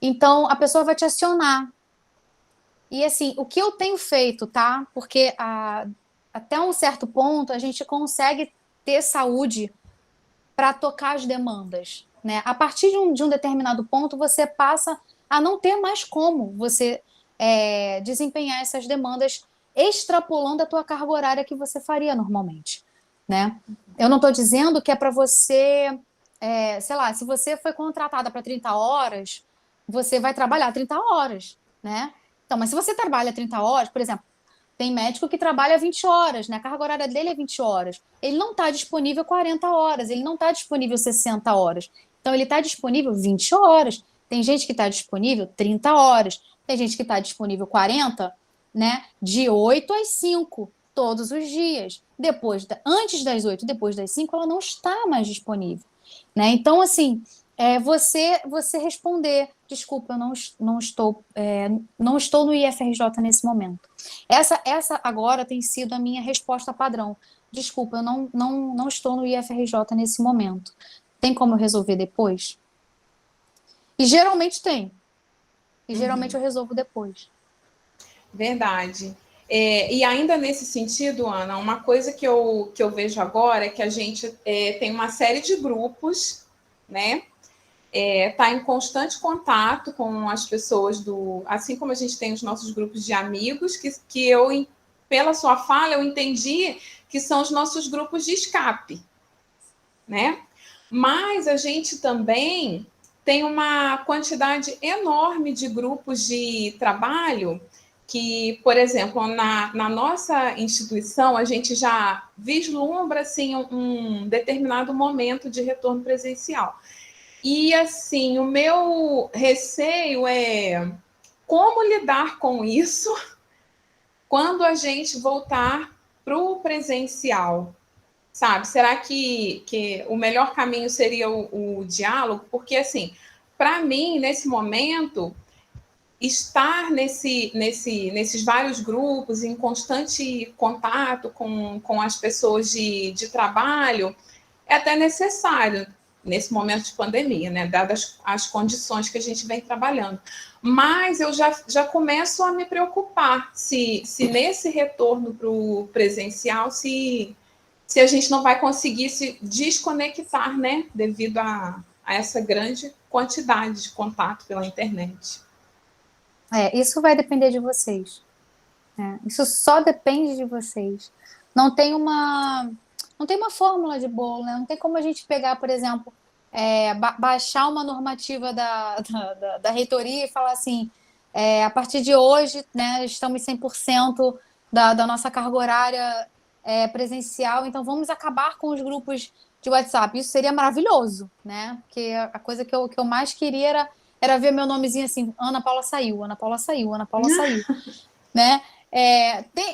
Então, a pessoa vai te acionar. E, assim, o que eu tenho feito, tá? Porque até um certo ponto, a gente consegue ter saúde para tocar as demandas, né? A partir de um determinado ponto, você passa a não ter mais como você desempenhar essas demandas extrapolando a tua carga horária que você faria normalmente, né? Eu não estou dizendo que é para você, sei lá, se você foi contratada para 30 horas, você vai trabalhar 30 horas, né? Então, mas se você trabalha 30 horas, por exemplo, tem médico que trabalha 20 horas, né? A carga horária dele é 20 horas. Ele não está disponível 40 horas, ele não está disponível 60 horas. Então, ele está disponível 20 horas. Tem gente que está disponível 30 horas. Tem gente que está disponível 40, né? De 8 às 5, todos os dias. Antes das 8, depois das 5, ela não está mais disponível, né? Então, assim, você responder, desculpa, eu não estou no IFRJ nesse momento. Essa agora tem sido a minha resposta padrão. desculpa, eu não estou no IFRJ nesse momento. Tem como eu resolver depois? E geralmente tem. E geralmente eu resolvo depois. Verdade. E ainda nesse sentido, Ana, uma coisa que eu vejo agora é que a gente tem uma série de grupos, né? Tá em constante contato com as pessoas assim como a gente tem os nossos grupos de amigos, que eu, pela sua fala, eu entendi que são os nossos grupos de escape, né? Mas a gente também tem uma quantidade enorme de grupos de trabalho que, por exemplo, na nossa instituição, a gente já vislumbra assim, um determinado momento de retorno presencial. E, assim, o meu receio é como lidar com isso quando a gente voltar para o presencial, sabe? Será que o melhor caminho seria o diálogo? Porque, assim, para mim, nesse momento, estar nesses vários grupos, em constante contato com as pessoas de trabalho, é até necessário nesse momento de pandemia, né? Dadas as condições que a gente vem trabalhando. Mas eu já começo a me preocupar se nesse retorno para o presencial, se a gente não vai conseguir se desconectar, né? Devido a essa grande quantidade de contato pela internet. Isso vai depender de vocês. Né? Isso só depende de vocês. Não tem uma, não tem uma fórmula de bolo, né? Não tem como a gente pegar, por exemplo, baixar uma normativa da reitoria e falar assim, a partir de hoje, né, estamos 100% da nossa carga horária presencial, então vamos acabar com os grupos de WhatsApp. Isso seria maravilhoso, né? Porque a coisa que eu mais queria era ver meu nomezinho assim, Ana Paula saiu, Ana Paula saiu, Ana Paula saiu, né?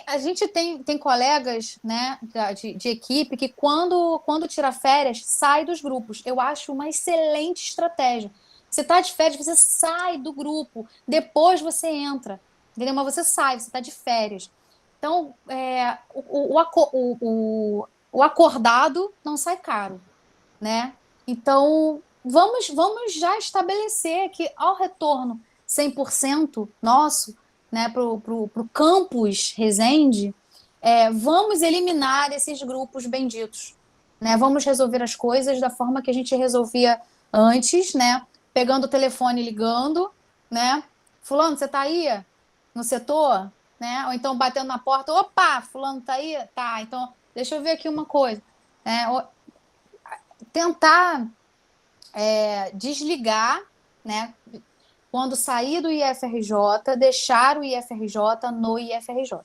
A gente tem colegas, né, de equipe que quando tira férias, sai dos grupos. Eu acho uma excelente estratégia. Você está de férias, você sai do grupo, depois você entra, entendeu? Mas você sai, você está de férias. Então, o acordado não sai caro, né? Então, vamos já estabelecer que ao retorno 100% nosso, né, para o campus Resende, vamos eliminar esses grupos benditos. Né? Vamos resolver as coisas da forma que a gente resolvia antes, né? Pegando o telefone e ligando, né? Fulano, você está aí no setor? Né? Ou então batendo na porta, opa, fulano está aí? Tá, então deixa eu ver aqui uma coisa. Tentar desligar, né? Quando sair do IFRJ, deixar o IFRJ no IFRJ.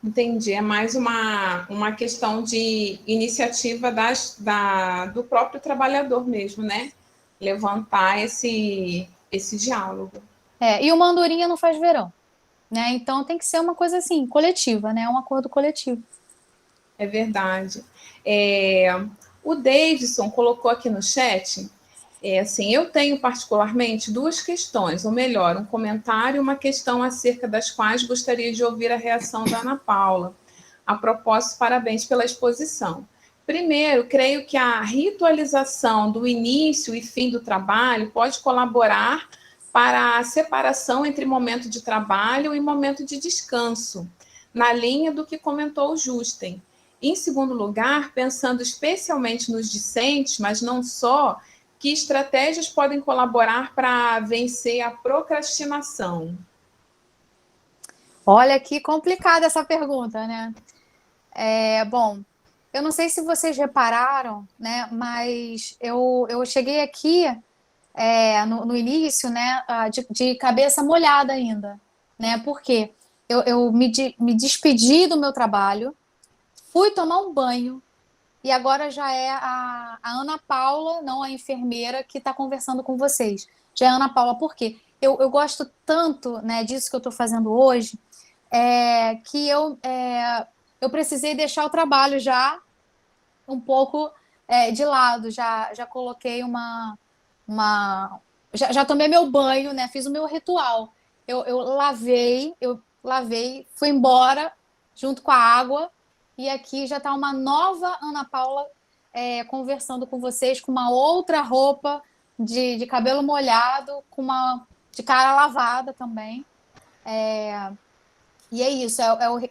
Entendi. É mais uma questão de iniciativa do próprio trabalhador mesmo, né? Levantar esse diálogo. E uma andorinha não faz verão, né? Então tem que ser uma coisa assim, coletiva, né? Um acordo coletivo. É verdade. O Davidson colocou aqui no chat, assim, eu tenho particularmente duas questões, ou melhor, um comentário e uma questão acerca das quais gostaria de ouvir a reação da Ana Paula. A propósito, parabéns pela exposição. Primeiro, creio que a ritualização do início e fim do trabalho pode colaborar para a separação entre momento de trabalho e momento de descanso, na linha do que comentou o Justen. Em segundo lugar, pensando especialmente nos discentes, mas não só, que estratégias podem colaborar para vencer a procrastinação? Olha que complicada essa pergunta, né? Bom, eu não sei se vocês repararam, né? Mas eu cheguei aqui no início, né? De cabeça molhada ainda, né? Porque eu me despedi do meu trabalho, fui tomar um banho e agora já é a Ana Paula, não a enfermeira, que está conversando com vocês. Já é a Ana Paula, por quê? Eu gosto tanto, né, disso que eu estou fazendo hoje, que eu precisei deixar o trabalho já um pouco de lado. Já coloquei já tomei meu banho, né? Fiz o meu ritual. Eu lavei, fui embora junto com a água, e aqui já está uma nova Ana Paula conversando com vocês com uma outra roupa de cabelo molhado, de cara lavada também. E é isso,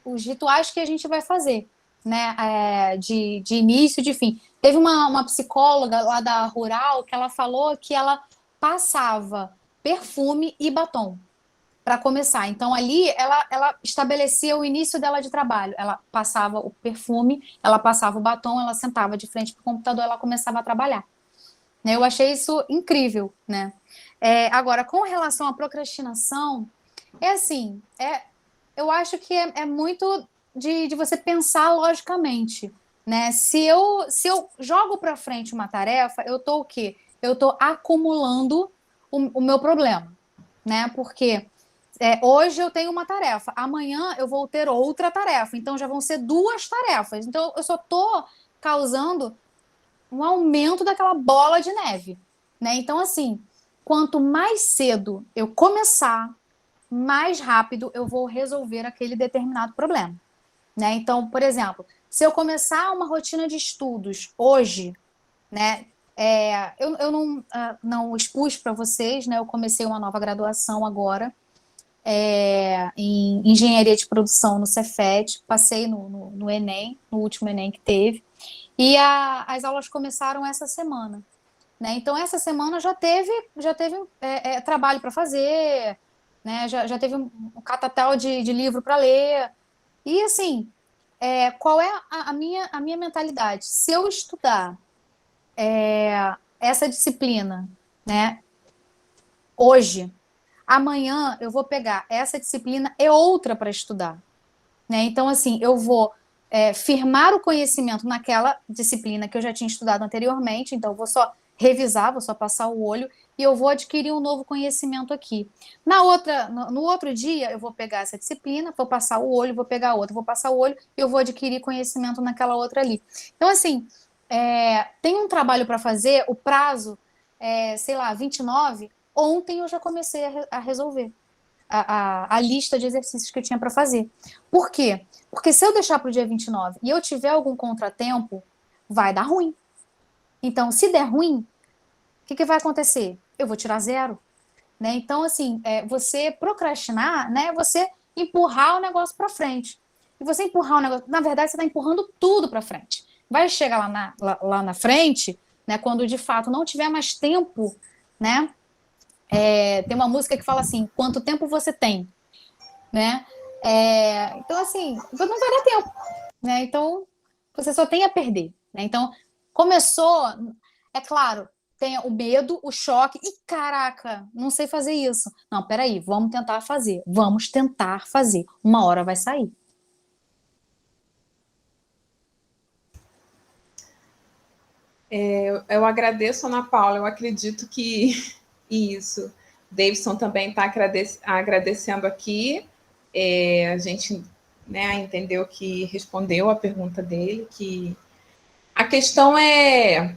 os rituais que a gente vai fazer, né? De início, de fim. Teve uma psicóloga lá da Rural que ela falou que ela passava perfume e batom para começar. Então, ali, ela estabelecia o início dela de trabalho. Ela passava o perfume, ela passava o batom, ela sentava de frente para o computador, ela começava a trabalhar. Né? Eu achei isso incrível, né? Agora, com relação à procrastinação, assim, eu acho que é muito de você pensar logicamente, né? Se eu jogo para frente uma tarefa, eu tô o quê? Eu tô acumulando o meu problema, né? Porque hoje eu tenho uma tarefa, amanhã eu vou ter outra tarefa, então já vão ser duas tarefas. Então eu só tô causando um aumento daquela bola de neve, né? Então assim, quanto mais cedo eu começar, mais rápido eu vou resolver aquele determinado problema, né? Então, por exemplo, se eu começar uma rotina de estudos hoje, né? Eu não expus para vocês, né? Eu comecei uma nova graduação agora em engenharia de produção no Cefet, passei no Enem, no último Enem que teve, e as aulas começaram essa semana. Né? Então, essa semana já teve trabalho para fazer, né? Já teve um catatal de livro para ler. E, assim, qual é a minha mentalidade? Se eu estudar essa disciplina, né, hoje, amanhã eu vou pegar essa disciplina e outra para estudar. Né? Então, assim, eu vou firmar o conhecimento naquela disciplina que eu já tinha estudado anteriormente, então eu vou só revisar, vou só passar o olho e eu vou adquirir um novo conhecimento aqui. No outro dia, eu vou pegar essa disciplina, vou passar o olho, vou pegar outra, vou passar o olho e eu vou adquirir conhecimento naquela outra ali. Então, assim, tem um trabalho para fazer, o prazo, sei lá, 29, ontem eu já comecei a resolver a lista de exercícios que eu tinha para fazer. Por quê? Porque se eu deixar para o dia 29 e eu tiver algum contratempo, vai dar ruim. Então, se der ruim, o que vai acontecer? Eu vou tirar 0. Né? Então, assim, você procrastinar, né? Você empurrar o negócio para frente. E você empurrar o negócio, na verdade, você está empurrando tudo para frente. Vai chegar lá na frente, né? Quando de fato não tiver mais tempo, né? Tem uma música que fala assim: quanto tempo você tem? Né? Então, assim, não vai dar tempo. Né? Então, você só tem a perder. Né? Então, começou, é claro, tem o medo, o choque, e caraca, não sei fazer isso. Não, peraí, vamos tentar fazer. Vamos tentar fazer. Uma hora vai sair. Eu agradeço, Ana Paula, eu acredito que isso. Davidson também está agradecendo aqui. A gente, né, entendeu que respondeu a pergunta dele, que a questão é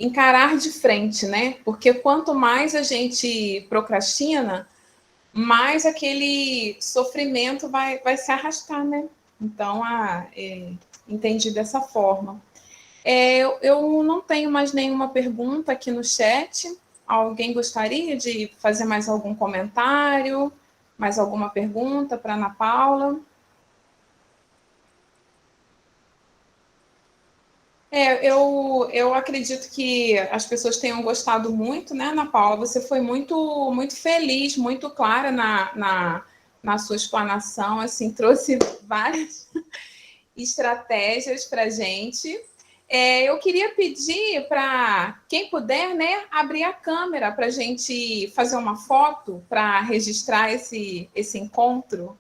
encarar de frente, né? Porque quanto mais a gente procrastina, mais aquele sofrimento vai se arrastar, né? Então, entendi dessa forma. Eu não tenho mais nenhuma pergunta aqui no chat. Alguém gostaria de fazer mais algum comentário? Mais alguma pergunta para Ana Paula? Eu acredito que as pessoas tenham gostado muito, né, Ana Paula? Você foi muito, muito feliz, muito clara na sua explanação, assim, trouxe várias estratégias para a gente. Eu queria pedir para quem puder, né, abrir a câmera para a gente fazer uma foto para registrar esse encontro.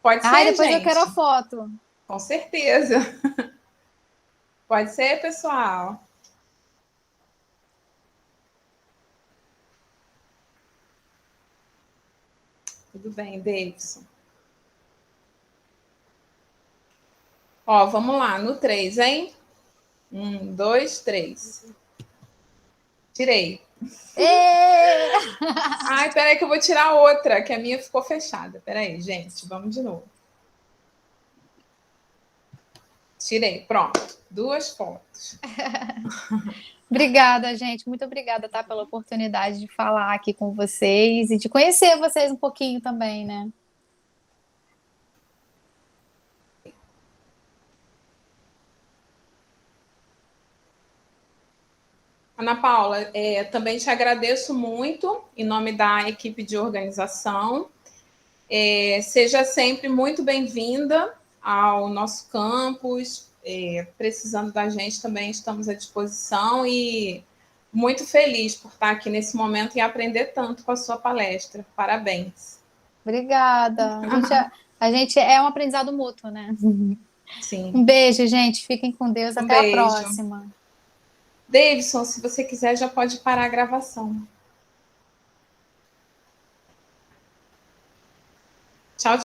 Pode ser, Depois gente? eu quero a foto. Com certeza. Pode ser, pessoal? Tudo bem, Davidson. Ó, vamos lá, no 3, hein? 1, 2, 3. Tirei. Ai, peraí que eu vou tirar outra, que a minha ficou fechada. Peraí, gente, vamos de novo. Tirei, pronto. 2 fotos. Obrigada, gente. Muito obrigada, tá, pela oportunidade de falar aqui com vocês e de conhecer vocês um pouquinho também, né? Ana Paula, também te agradeço muito em nome da equipe de organização. Seja sempre muito bem-vinda ao nosso campus. Precisando da gente também estamos à disposição e muito feliz por estar aqui nesse momento e aprender tanto com a sua palestra. Parabéns. Obrigada. A gente é um aprendizado mútuo, né? Sim. Um beijo, gente. Fiquem com Deus. Até a próxima. Davidson, se você quiser, já pode parar a gravação. Tchau,